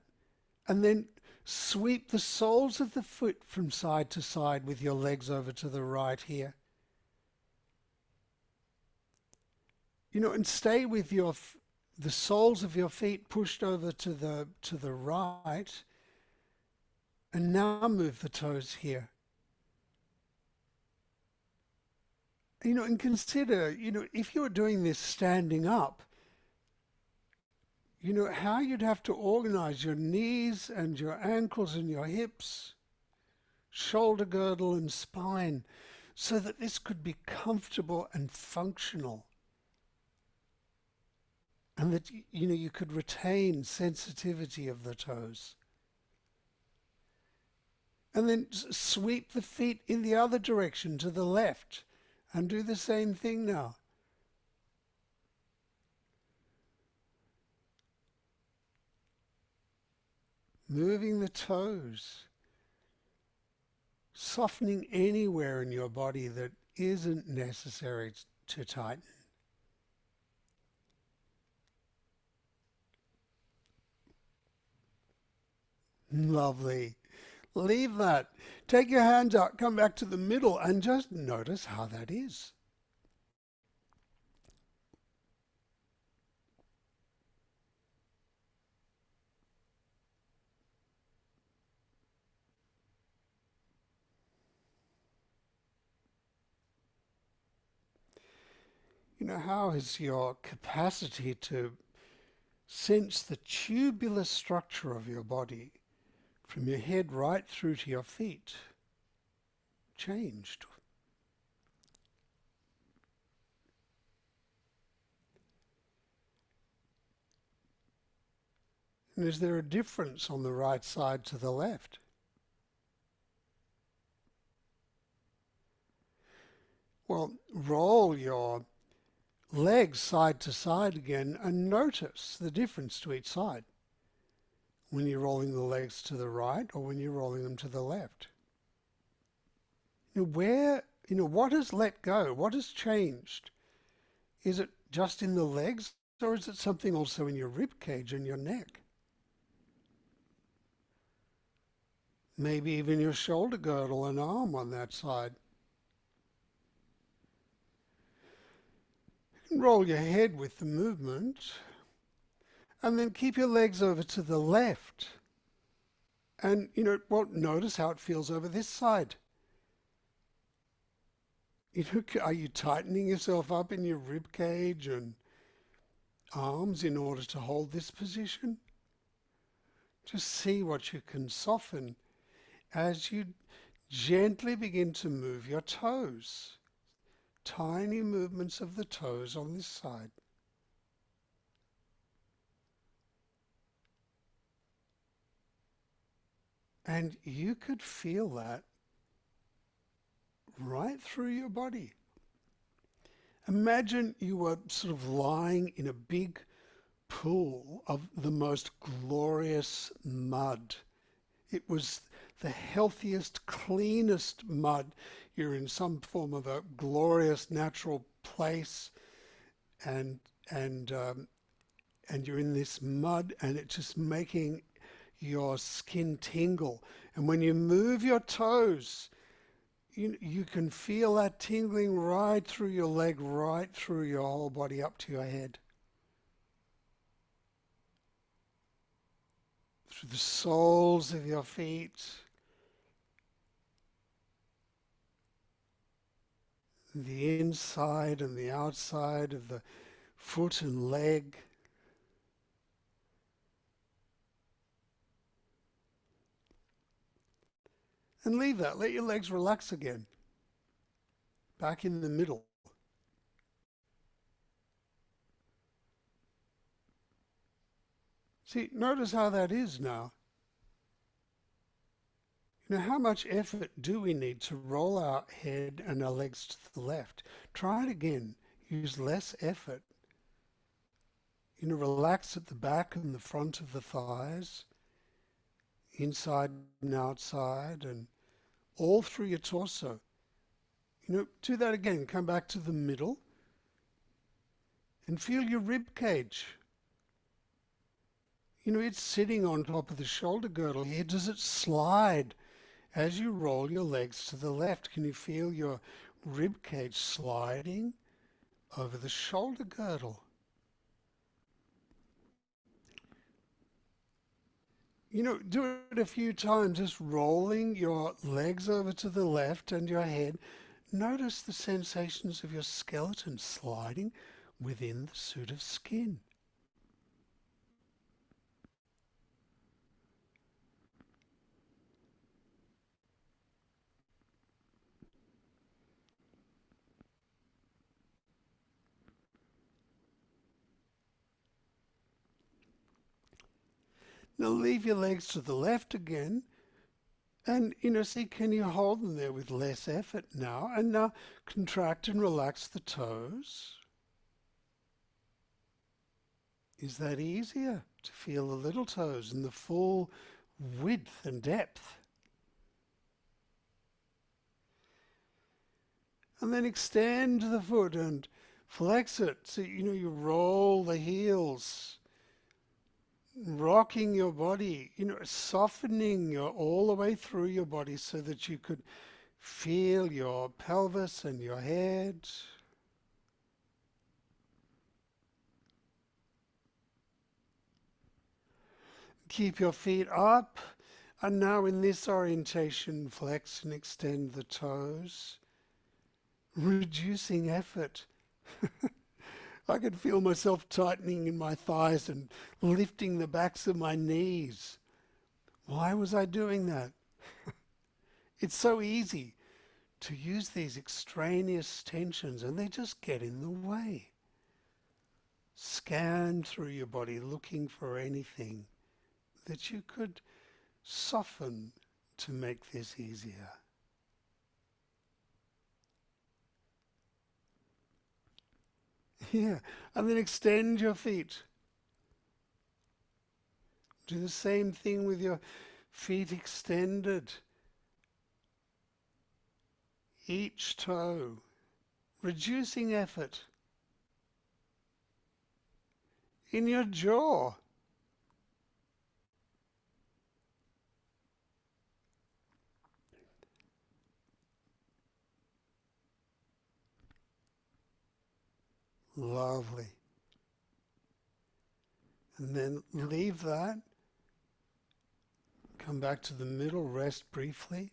and then sweep the soles of the foot from side to side with your legs over to the right here. And stay with the soles of your feet pushed over to the right, and now move the toes here. And consider, if you're doing this standing up, how you'd have to organize your knees and your ankles and your hips, shoulder girdle and spine, so that this could be comfortable and functional. And that, you could retain sensitivity of the toes. And then sweep the feet in the other direction to the left and do the same thing now. Moving the toes, softening anywhere in your body that isn't necessary to tighten. Lovely. Leave that. Take your hands out, come back to the middle, and just notice how that is. How is your capacity to sense the tubular structure of your body from your head right through to your feet changed? And is there a difference on the right side to the left? Well, roll your legs side to side again and notice the difference to each side when you're rolling the legs to the right or when you're rolling them to the left. What has let go? What has changed? Is it just in the legs, or is it something also in your rib cage and your neck? Maybe even your shoulder girdle and arm on that side. Roll your head with the movement, and then keep your legs over to the left. And, notice how it feels over this side. Are you tightening yourself up in your rib cage and arms in order to hold this position? Just see what you can soften as you gently begin to move your toes. Tiny movements of the toes on this side. And you could feel that right through your body. Imagine you were sort of lying in a big pool of the most glorious mud. It was the healthiest, cleanest mud. You're in some form of a glorious natural place, and you're in this mud, and it's just making your skin tingle. And when you move your toes, you can feel that tingling right through your leg, right through your whole body up to your head. Through the soles of your feet, the inside and the outside of the foot and leg. And leave that. Let your legs relax again. Back in the middle. See, notice how that is now. How much effort do we need to roll our head and our legs to the left? Try it again. Use less effort. Relax at the back and the front of the thighs, inside and outside, and all through your torso. Do that again. Come back to the middle and feel your rib cage. You know, it's sitting on top of the shoulder girdle here. Does it slide as you roll your legs to the left? Can you feel your rib cage sliding over the shoulder girdle? You know, do it a few times, just rolling your legs over to the left and your head. Notice the sensations of your skeleton sliding within the suit of skin. Now leave your legs to the left again. And, you know, see, can you hold them there with less effort now? And now contract and relax the toes. Is that easier to feel the little toes in the full width and depth? And then extend the foot and flex it. So, you know, you roll the heels, rocking your body, you know, softening all the way through your body so that you could feel your pelvis and your head. Keep your feet up. And now in this orientation, flex and extend the toes, reducing effort. I could feel myself tightening in my thighs and lifting the backs of my knees. Why was I doing that? It's so easy to use these extraneous tensions and they just get in the way. Scan through your body looking for anything that you could soften to make this easier. Yeah, and then extend your feet. Do the same thing with your feet extended. Each toe, reducing effort. In your jaw. Lovely. And then leave that. Come back to the middle, rest briefly.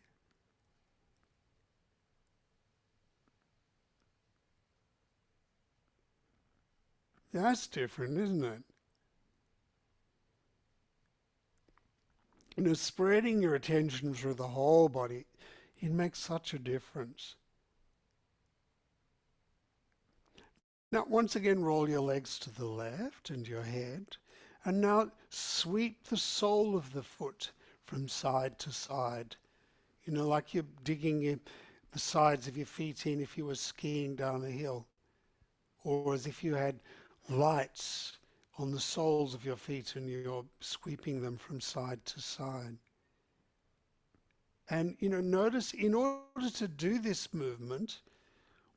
That's different, isn't it? You know, spreading your attention through the whole body, it makes such a difference. Now, once again, roll your legs to the left and your head. And now sweep the sole of the foot from side to side. You know, like you're digging the sides of your feet in if you were skiing down a hill. Or as if you had lights on the soles of your feet and you're sweeping them from side to side. And, you know, notice in order to do this movement,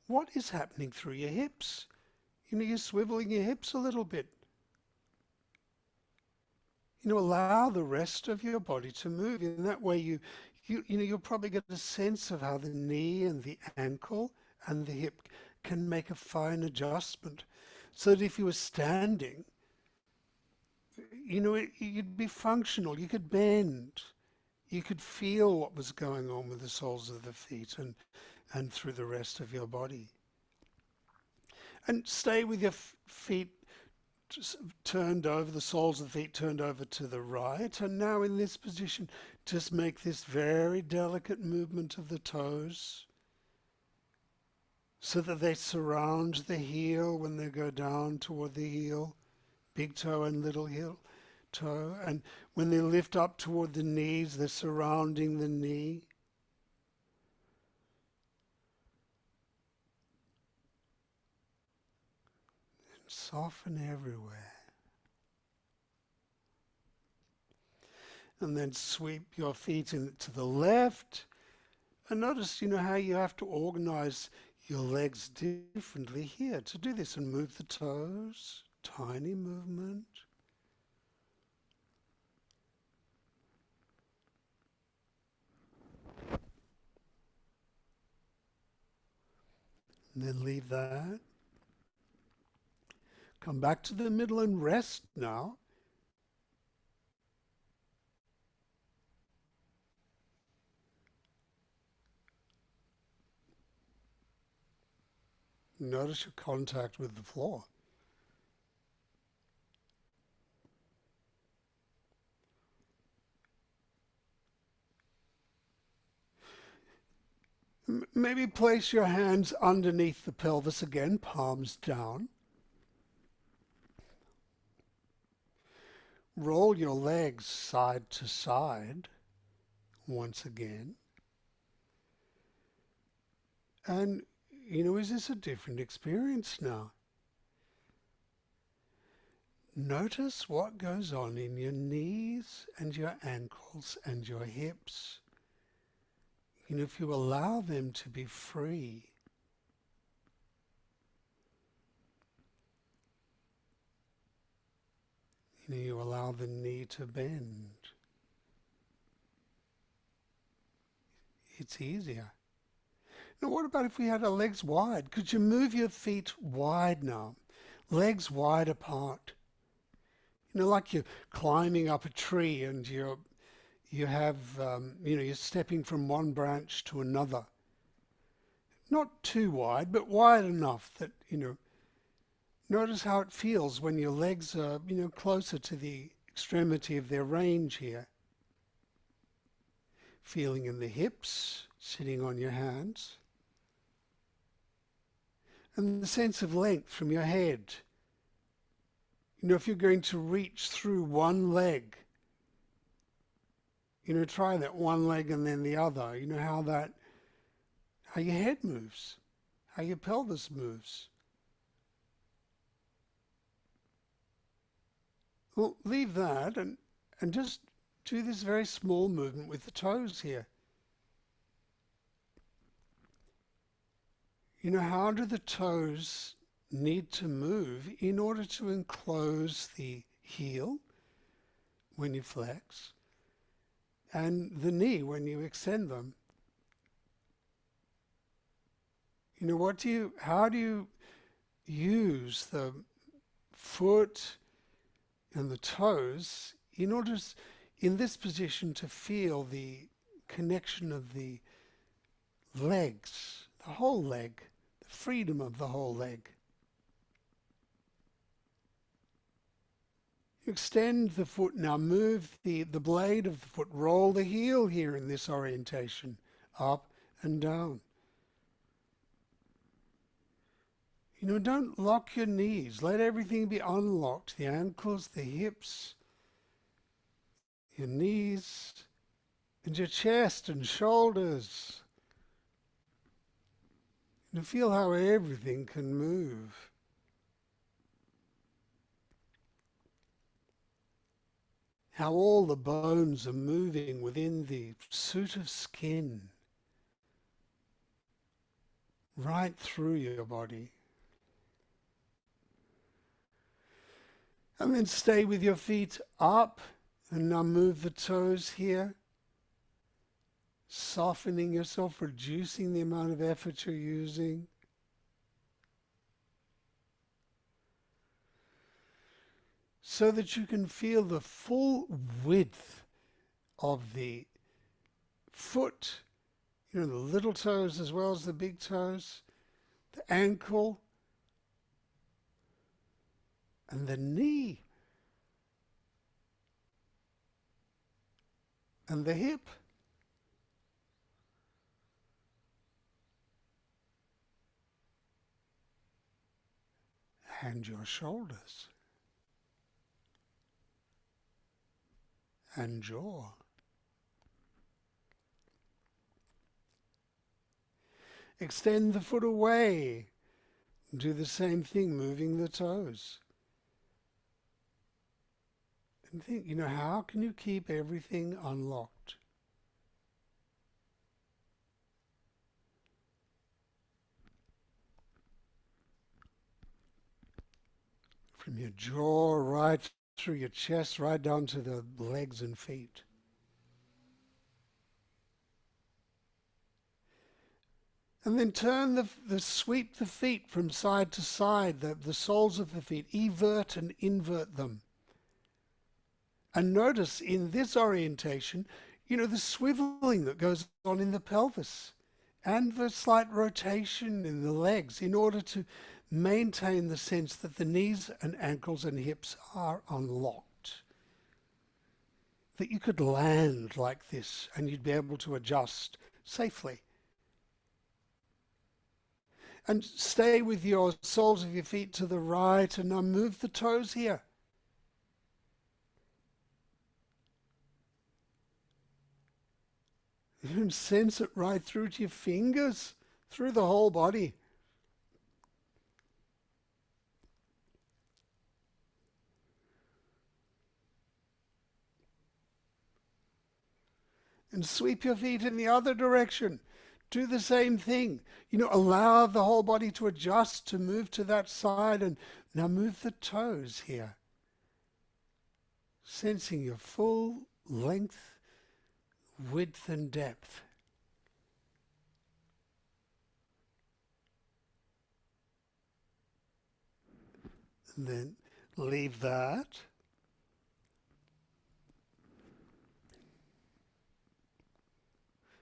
what is happening through your hips? You know, you're swiveling your hips a little bit. You know, allow the rest of your body to move. In that way, you know, you'll probably get a sense of how the knee and the ankle and the hip can make a fine adjustment. So that if you were standing, you know, you'd be functional. You could bend. You could feel what was going on with the soles of the feet and through the rest of your body. And stay with your feet turned over, the soles of the feet turned over to the right. And now in this position, just make this very delicate movement of the toes so that they surround the heel when they go down toward the heel, big toe and little heel toe. And when they lift up toward the knees, they're surrounding the knee. Soften everywhere. And then sweep your feet to the left. And notice, you know, how you have to organize your legs differently here to do this and move the toes. Tiny movement. And then leave that. Come back to the middle and rest now. Notice your contact with the floor. Maybe place your hands underneath the pelvis again, palms down. Roll your legs side to side once again. And, is this a different experience now? Notice what goes on in your knees and your ankles and your hips. If you allow them to be free. You allow the knee to bend. It's easier. Now, what about if we had our legs wide? Could you move your feet wide now? Legs wide apart. Like you're climbing up a tree and you're stepping from one branch to another. Not too wide, but wide enough that, notice how it feels when your legs are, closer to the extremity of their range here. Feeling in the hips, sitting on your hands. And the sense of length from your head. If you're going to reach through one leg, try that one leg and then the other. How your head moves, how your pelvis moves. Well, leave that and just do this very small movement with the toes here. How do the toes need to move in order to enclose the heel when you flex and the knee when you extend them? How do you use the foot and the toes in order in this position to feel the connection of the legs, the whole leg, the freedom of the whole leg? Extend the foot now, move the blade of the foot, roll the heel here in this orientation, up and down. Don't lock your knees, let everything be unlocked, the ankles, the hips, your knees, and your chest and shoulders. Feel how everything can move. How all the bones are moving within the suit of skin, right through your body. And then stay with your feet up, and now move the toes here, softening yourself, reducing the amount of effort you're using. So that you can feel the full width of the foot, the little toes as well as the big toes, the ankle, and the knee, and the hip, and your shoulders, and jaw. Extend the foot away. Do the same thing, moving the toes. And think, how can you keep everything unlocked? From your jaw right through your chest, right down to the legs and feet. And then turn sweep the feet from side to side, the soles of the feet, evert and invert them. And notice in this orientation, the swiveling that goes on in the pelvis and the slight rotation in the legs in order to maintain the sense that the knees and ankles and hips are unlocked. That you could land like this and you'd be able to adjust safely. And stay with your soles of your feet to the right, and now move the toes here. You can sense it right through to your fingers, through the whole body. And sweep your feet in the other direction. Do the same thing. Allow the whole body to adjust, to move to that side, and now move the toes here. Sensing your full length, width and depth. And then leave that.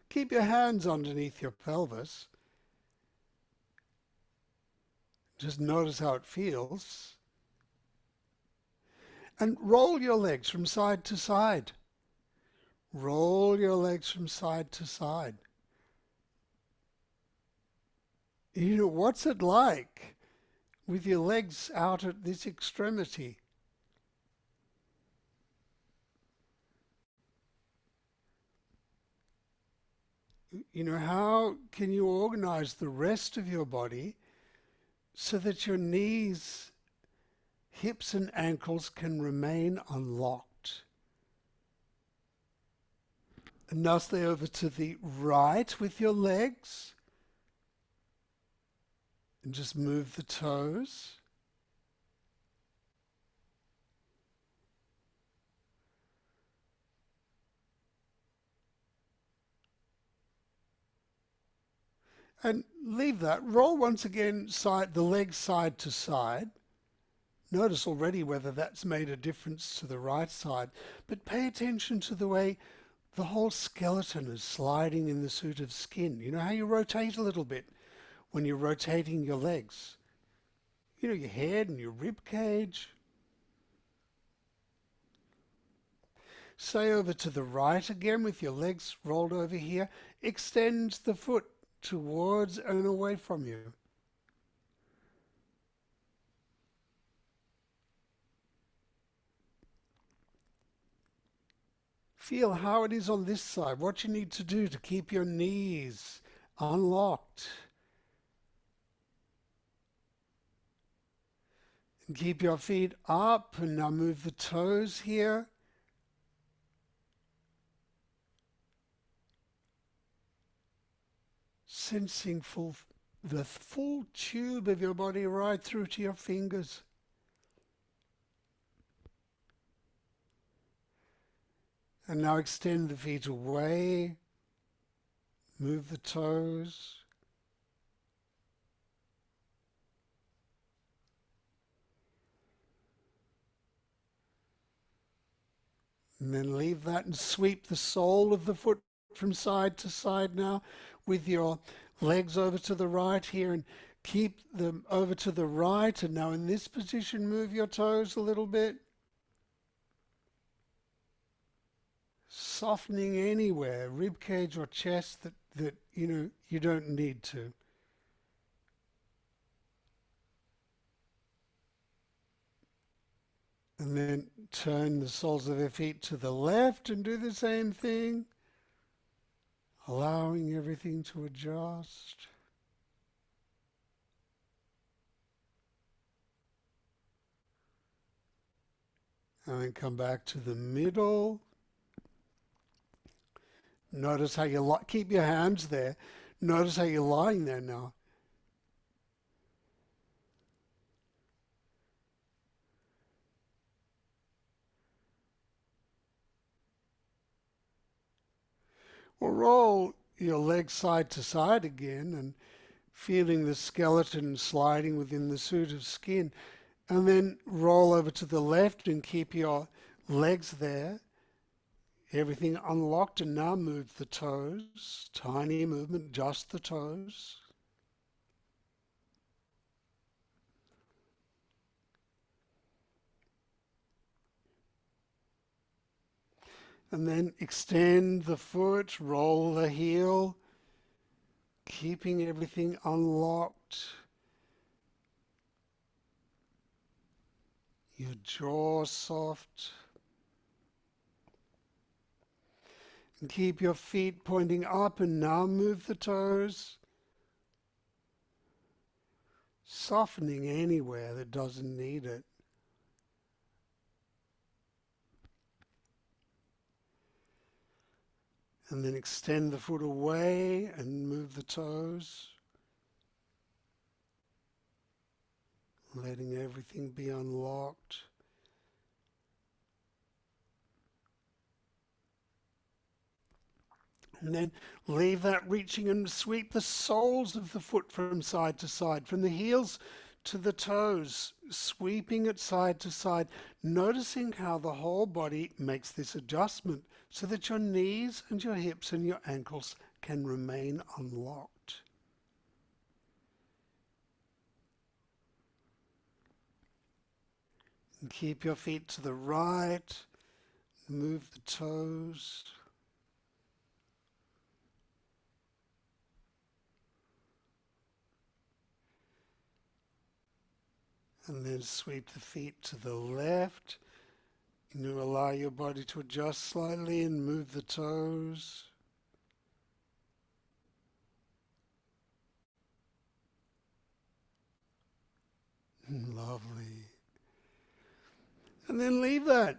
Keep your hands underneath your pelvis. Just notice how it feels. And roll your legs from side to side. Roll your legs from side to side. What's it like with your legs out at this extremity? How can you organize the rest of your body so that your knees, hips and ankles can remain unlocked? And now stay over to the right with your legs. And just move the toes. And leave that. Roll once again the legs side to side. Notice already whether that's made a difference to the right side. But pay attention to the way the whole skeleton is sliding in the suit of skin. You know how you rotate a little bit when you're rotating your legs? Your head and your rib cage. Stay over to the right again with your legs rolled over here. Extend the foot towards and away from you. Feel how it is on this side, what you need to do to keep your knees unlocked. And keep your feet up, and now move the toes here. Sensing the full tube of your body right through to your fingers. And now extend the feet away. Move the toes. And then leave that and sweep the sole of the foot from side to side now with your legs over to the right here, and keep them over to the right. And now in this position, move your toes a little bit. Softening anywhere, rib cage or chest that you don't need to. And then turn the soles of your feet to the left and do the same thing, allowing everything to adjust. And then come back to the middle. Notice how you keep your hands there. Notice how you're lying there now. Well, roll your legs side to side again, and feeling the skeleton sliding within the suit of skin. And then roll over to the left and keep your legs there. Everything unlocked, and now move the toes. Tiny movement, just the toes. And then extend the foot, roll the heel, keeping everything unlocked. Your jaw soft. And keep your feet pointing up, and now move the toes. Softening anywhere that doesn't need it. And then extend the foot away and move the toes. Letting everything be unlocked. And then leave that reaching and sweep the soles of the foot from side to side, from the heels to the toes, sweeping it side to side, noticing how the whole body makes this adjustment so that your knees and your hips and your ankles can remain unlocked. And keep your feet to the right, move the toes. And then sweep the feet to the left. You allow your body to adjust slightly and move the toes. Lovely. And then leave that.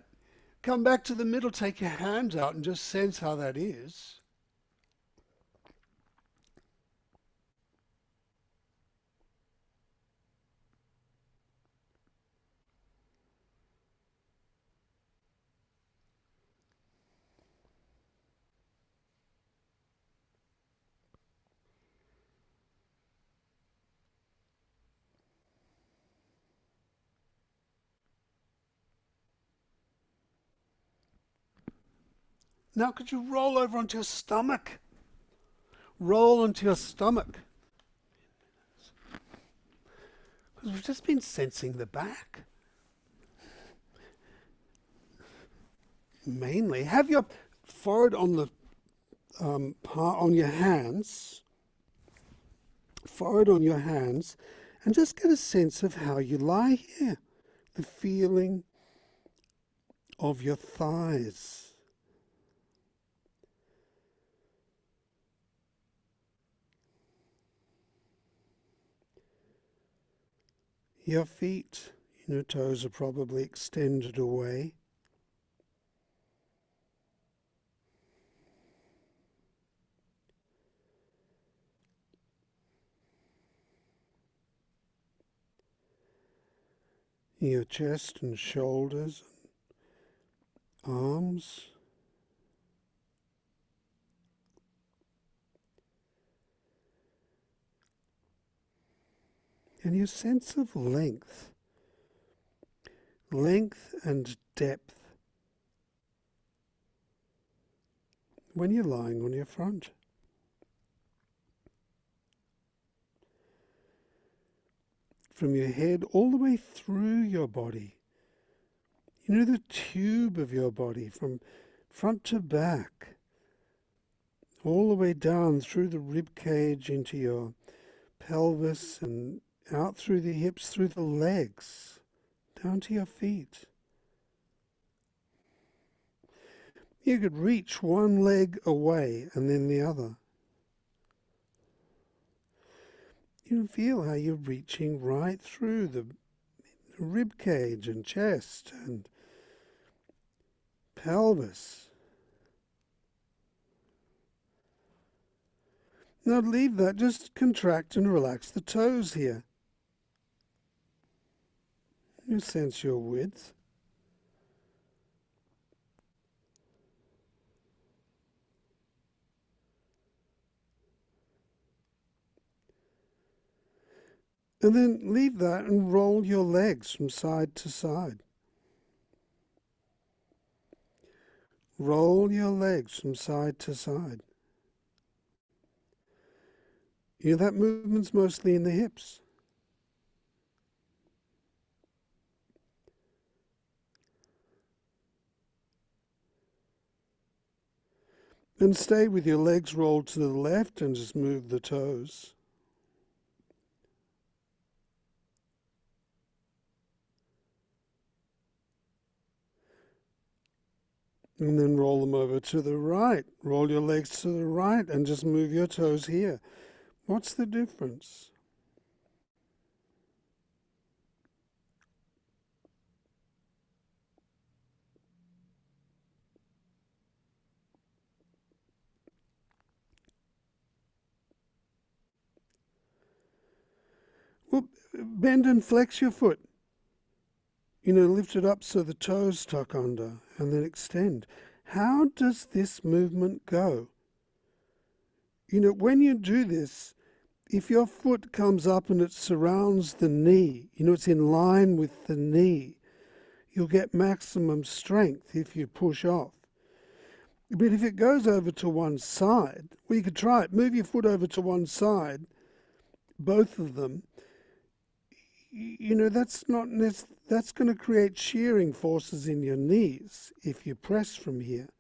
Come back to the middle, take your hands out and just sense how that is. Now could you roll over onto your stomach? Roll onto your stomach. Because we've just been sensing the back. Mainly. Have your forehead on the on your hands. Forehead on your hands. And just get a sense of how you lie here. The feeling of your thighs. Your feet, your toes are probably extended away. Your chest and shoulders, arms. And your sense of length and depth when you're lying on your front. From your head all the way through your body. You know, the tube of your body from front to back, all the way down through the rib cage into your pelvis and out through the hips, through the legs, down to your feet. You could reach one leg away and then the other. You can feel how you're reaching right through the rib cage and chest and pelvis. Now leave that, just contract and relax the toes here. You sense your width. And then leave that and roll your legs from side to side. Roll your legs from side to side. You know, that movement's mostly in the hips. And stay with your legs rolled to the left and just move the toes. And then roll them over to the right. Roll your legs to the right and just move your toes here. What's the difference? Well, bend and flex your foot. You know, lift it up so the toes tuck under and then extend. How does this movement go? You know, when you do this, if your foot comes up and it surrounds the knee, you know, it's in line with the knee, you'll get maximum strength if you push off. But if it goes over to one side, well, you could try it. Move your foot over to one side, both of them. You know, that's going to create shearing forces in your knees if you press from here.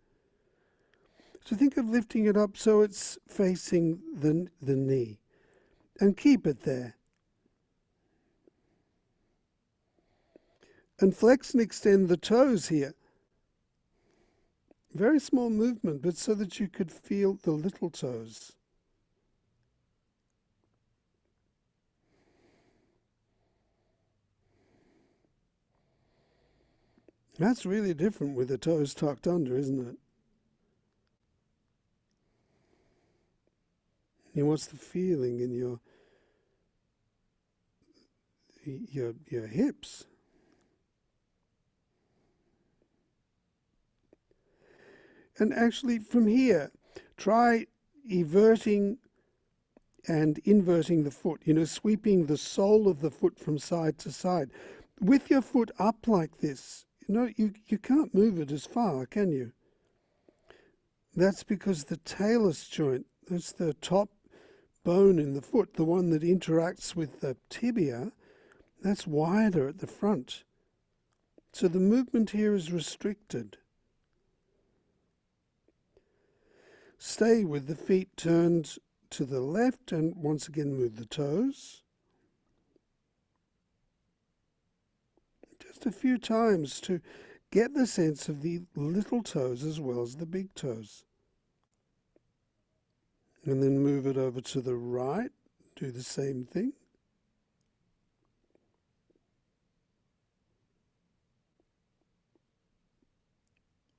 So think of lifting it up so it's facing the knee and keep it there. And flex and extend the toes here. Very small movement, but so that you could feel the little toes. That's really different with the toes tucked under, isn't it? You know, what's the feeling in your hips? And actually from here, try everting and inverting the foot, you know, sweeping the sole of the foot from side to side. With your foot up like this, you know, you can't move it as far, can you? That's because the talus joint, that's the top bone in the foot, the one that interacts with the tibia, that's wider at the front. So the movement here is restricted. Stay with the feet turned to the left and once again move the toes. Just a few times to get the sense of the little toes as well as the big toes. And then move it over to the right. Do the same thing.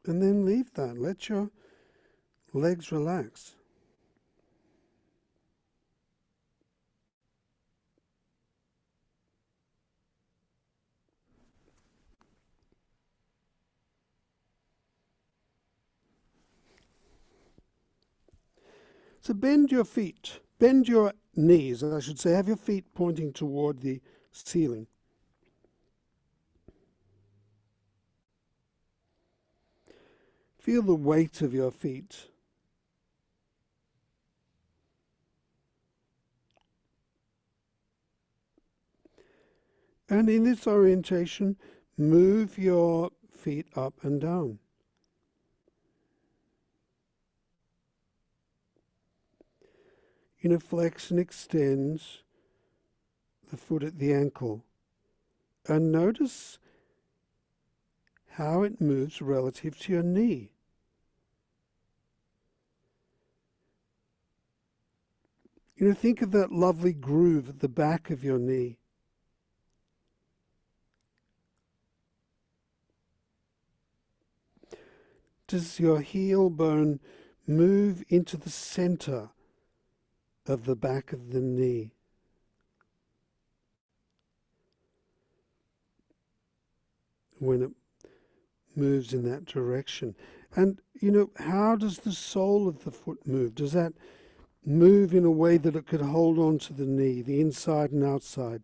And then leave that. Let your legs relax. So bend your feet, bend your knees, I should say. Have your feet pointing toward the ceiling. Feel the weight of your feet. And in this orientation, move your feet up and down. You know, flex and extend the foot at the ankle. And notice how it moves relative to your knee. You know, think of that lovely groove at the back of your knee. Does your heel bone move into the center of the back of the knee? When it moves in that direction. And, you know, how does the sole of the foot move? Does that move in a way that it could hold on to the knee, the inside and outside?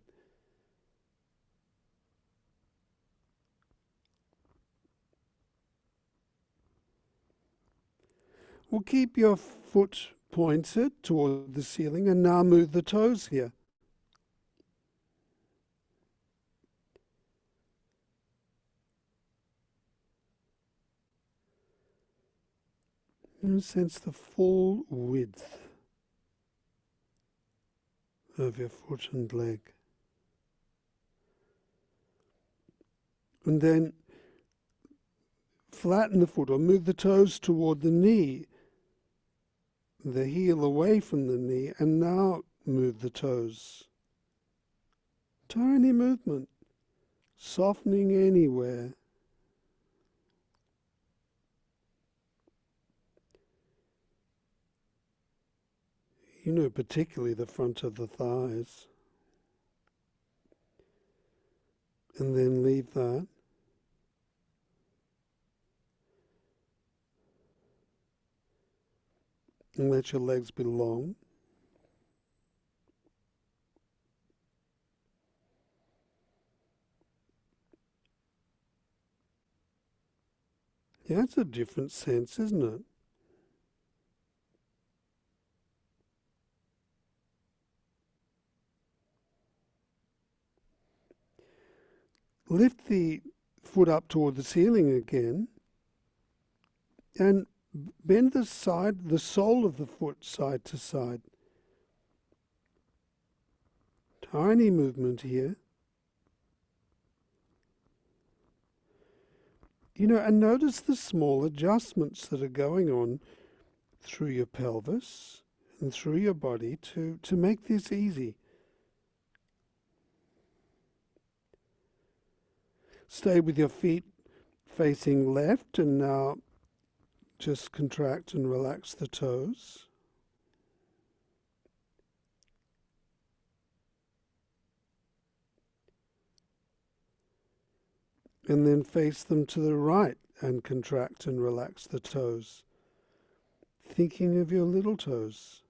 Well, keep your foot pointed toward the ceiling and now move the toes here. And sense the full width of your foot and leg. And then flatten the foot or move the toes toward the knee, the heel away from the knee, and now move the toes. Tiny movement, softening anywhere. You know, particularly the front of the thighs. And then leave that. And let your legs be long. Yeah, it's a different sense, isn't it? Lift the foot up toward the ceiling again and bend the sole of the foot side to side. Tiny movement here. You know, and notice the small adjustments that are going on through your pelvis and through your body to make this easy. Stay with your feet facing left and now just contract and relax the toes. And then face them to the right and contract and relax the toes. Thinking of your little toes.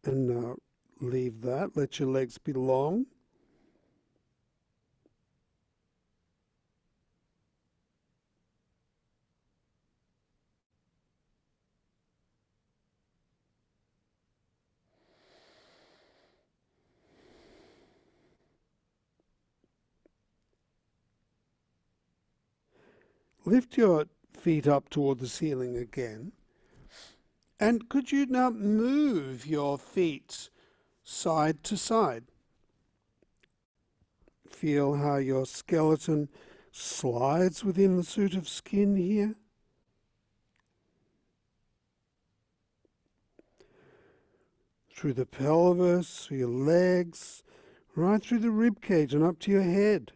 And now leave that. Let your legs be long. Lift your feet up toward the ceiling again. And could you now move your feet side to side? Feel how your skeleton slides within the suit of skin here. Through the pelvis, through your legs, right through the rib cage and up to your head.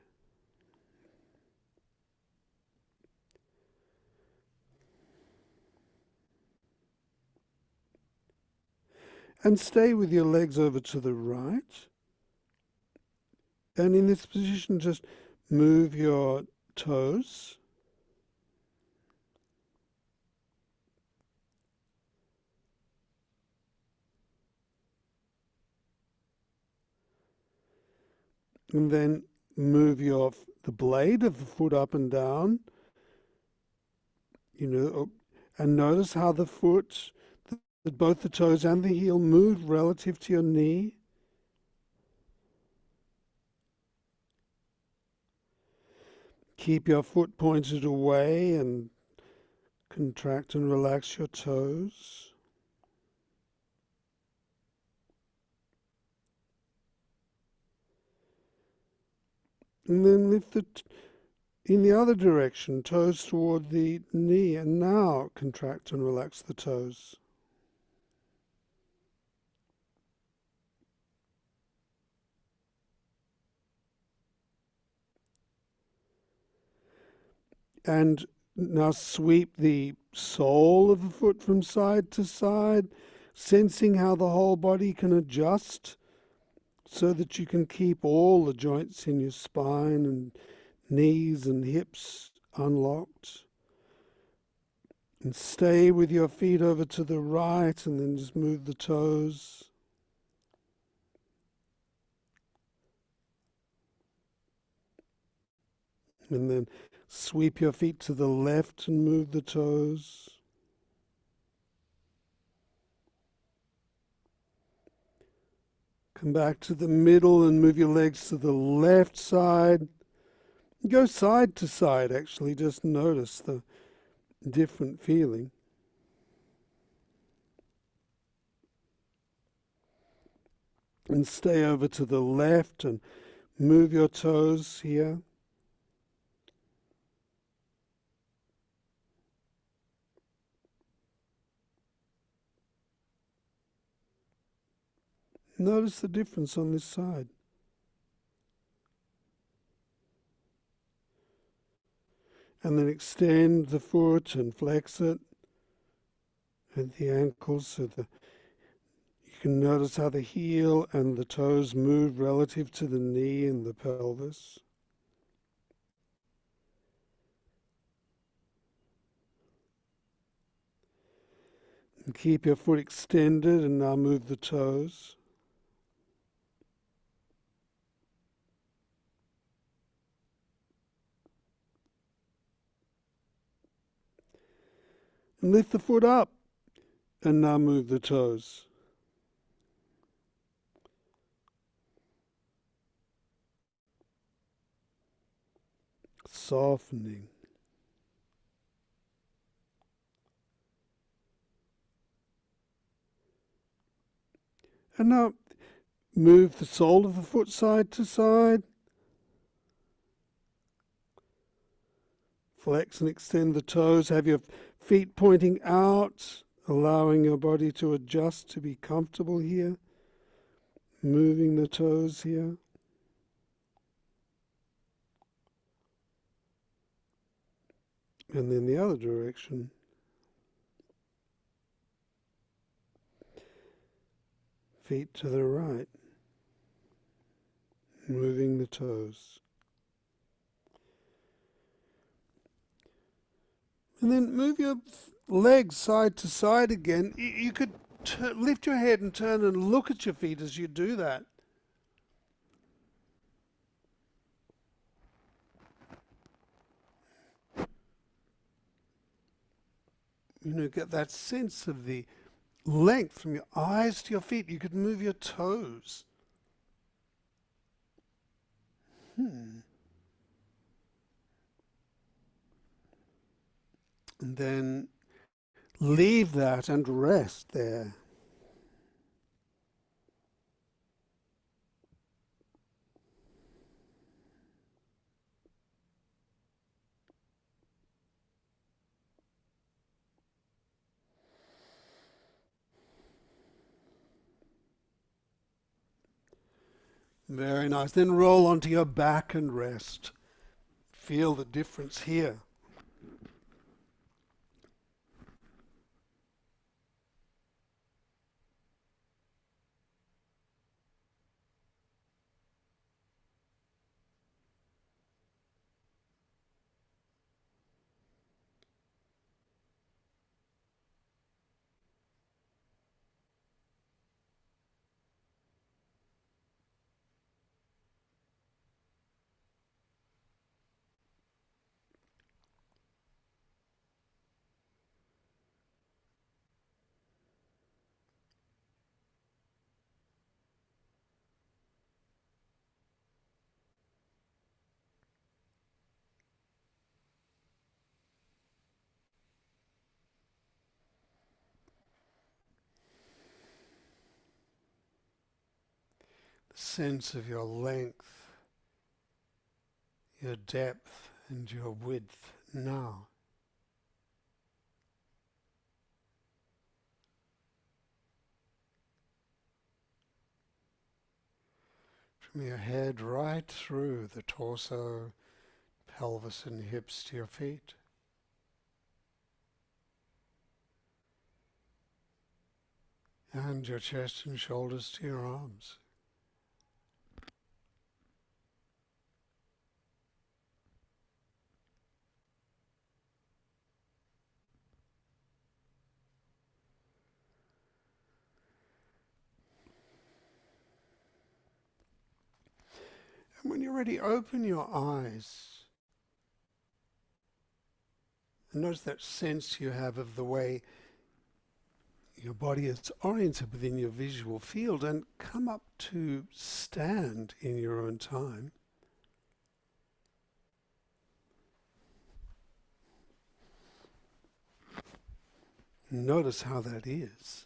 And stay with your legs over to the right. And in this position, just move your toes. And then move the blade of the foot up and down. You know, and notice how the foot, both the toes and the heel move relative to your knee. Keep your foot pointed away and contract and relax your toes. And then lift in the other direction, toes toward the knee, and now contract and relax the toes. And now sweep the sole of the foot from side to side, sensing how the whole body can adjust so that you can keep all the joints in your spine and knees and hips unlocked. And stay with your feet over to the right and then just move the toes. And then sweep your feet to the left and move the toes. Come back to the middle and move your legs to the left side. Go side to side, actually. Just notice the different feeling. And stay over to the left and move your toes here. Notice the difference on this side. And then extend the foot and flex it at the ankles so that you can notice how the heel and the toes move relative to the knee and the pelvis. And keep your foot extended and now move the toes. And lift the foot up and now move the toes. Softening. And now move the sole of the foot side to side. Flex and extend the toes. Have your feet pointing out, allowing your body to adjust to be comfortable here. Moving the toes here. And then the other direction. Feet to the right. Moving the toes. And then move your legs side to side again. You could lift your head and turn and look at your feet as you do that. Get that sense of the length from your eyes to your feet. You could move your toes. And then leave that and rest there. Very nice. Then roll onto your back and rest. Feel the difference here. The sense of your length, your depth, and your width now. From your head right through the torso, pelvis and hips to your feet. And your chest and shoulders to your arms. And when you're ready, open your eyes Notice that sense you have of the way your body is oriented within your visual field, and come up to stand in your own time. Notice how that is.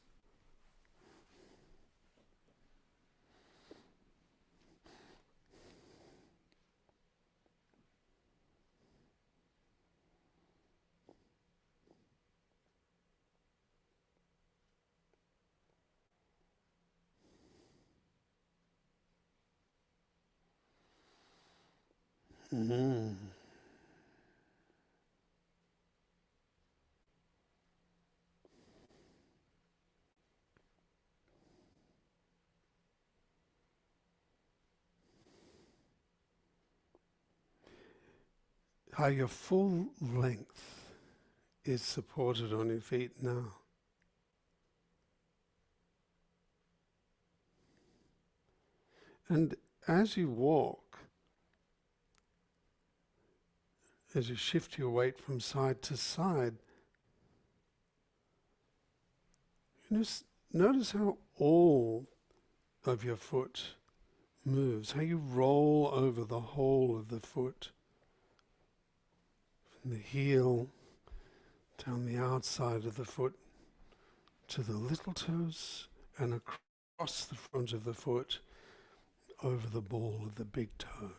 Mm. How your full length is supported on your feet now. And as you walk, as you shift your weight from side to side, notice how all of your foot moves, how you roll over the whole of the foot, from the heel down the outside of the foot to the little toes and across the front of the foot over the ball of the big toe.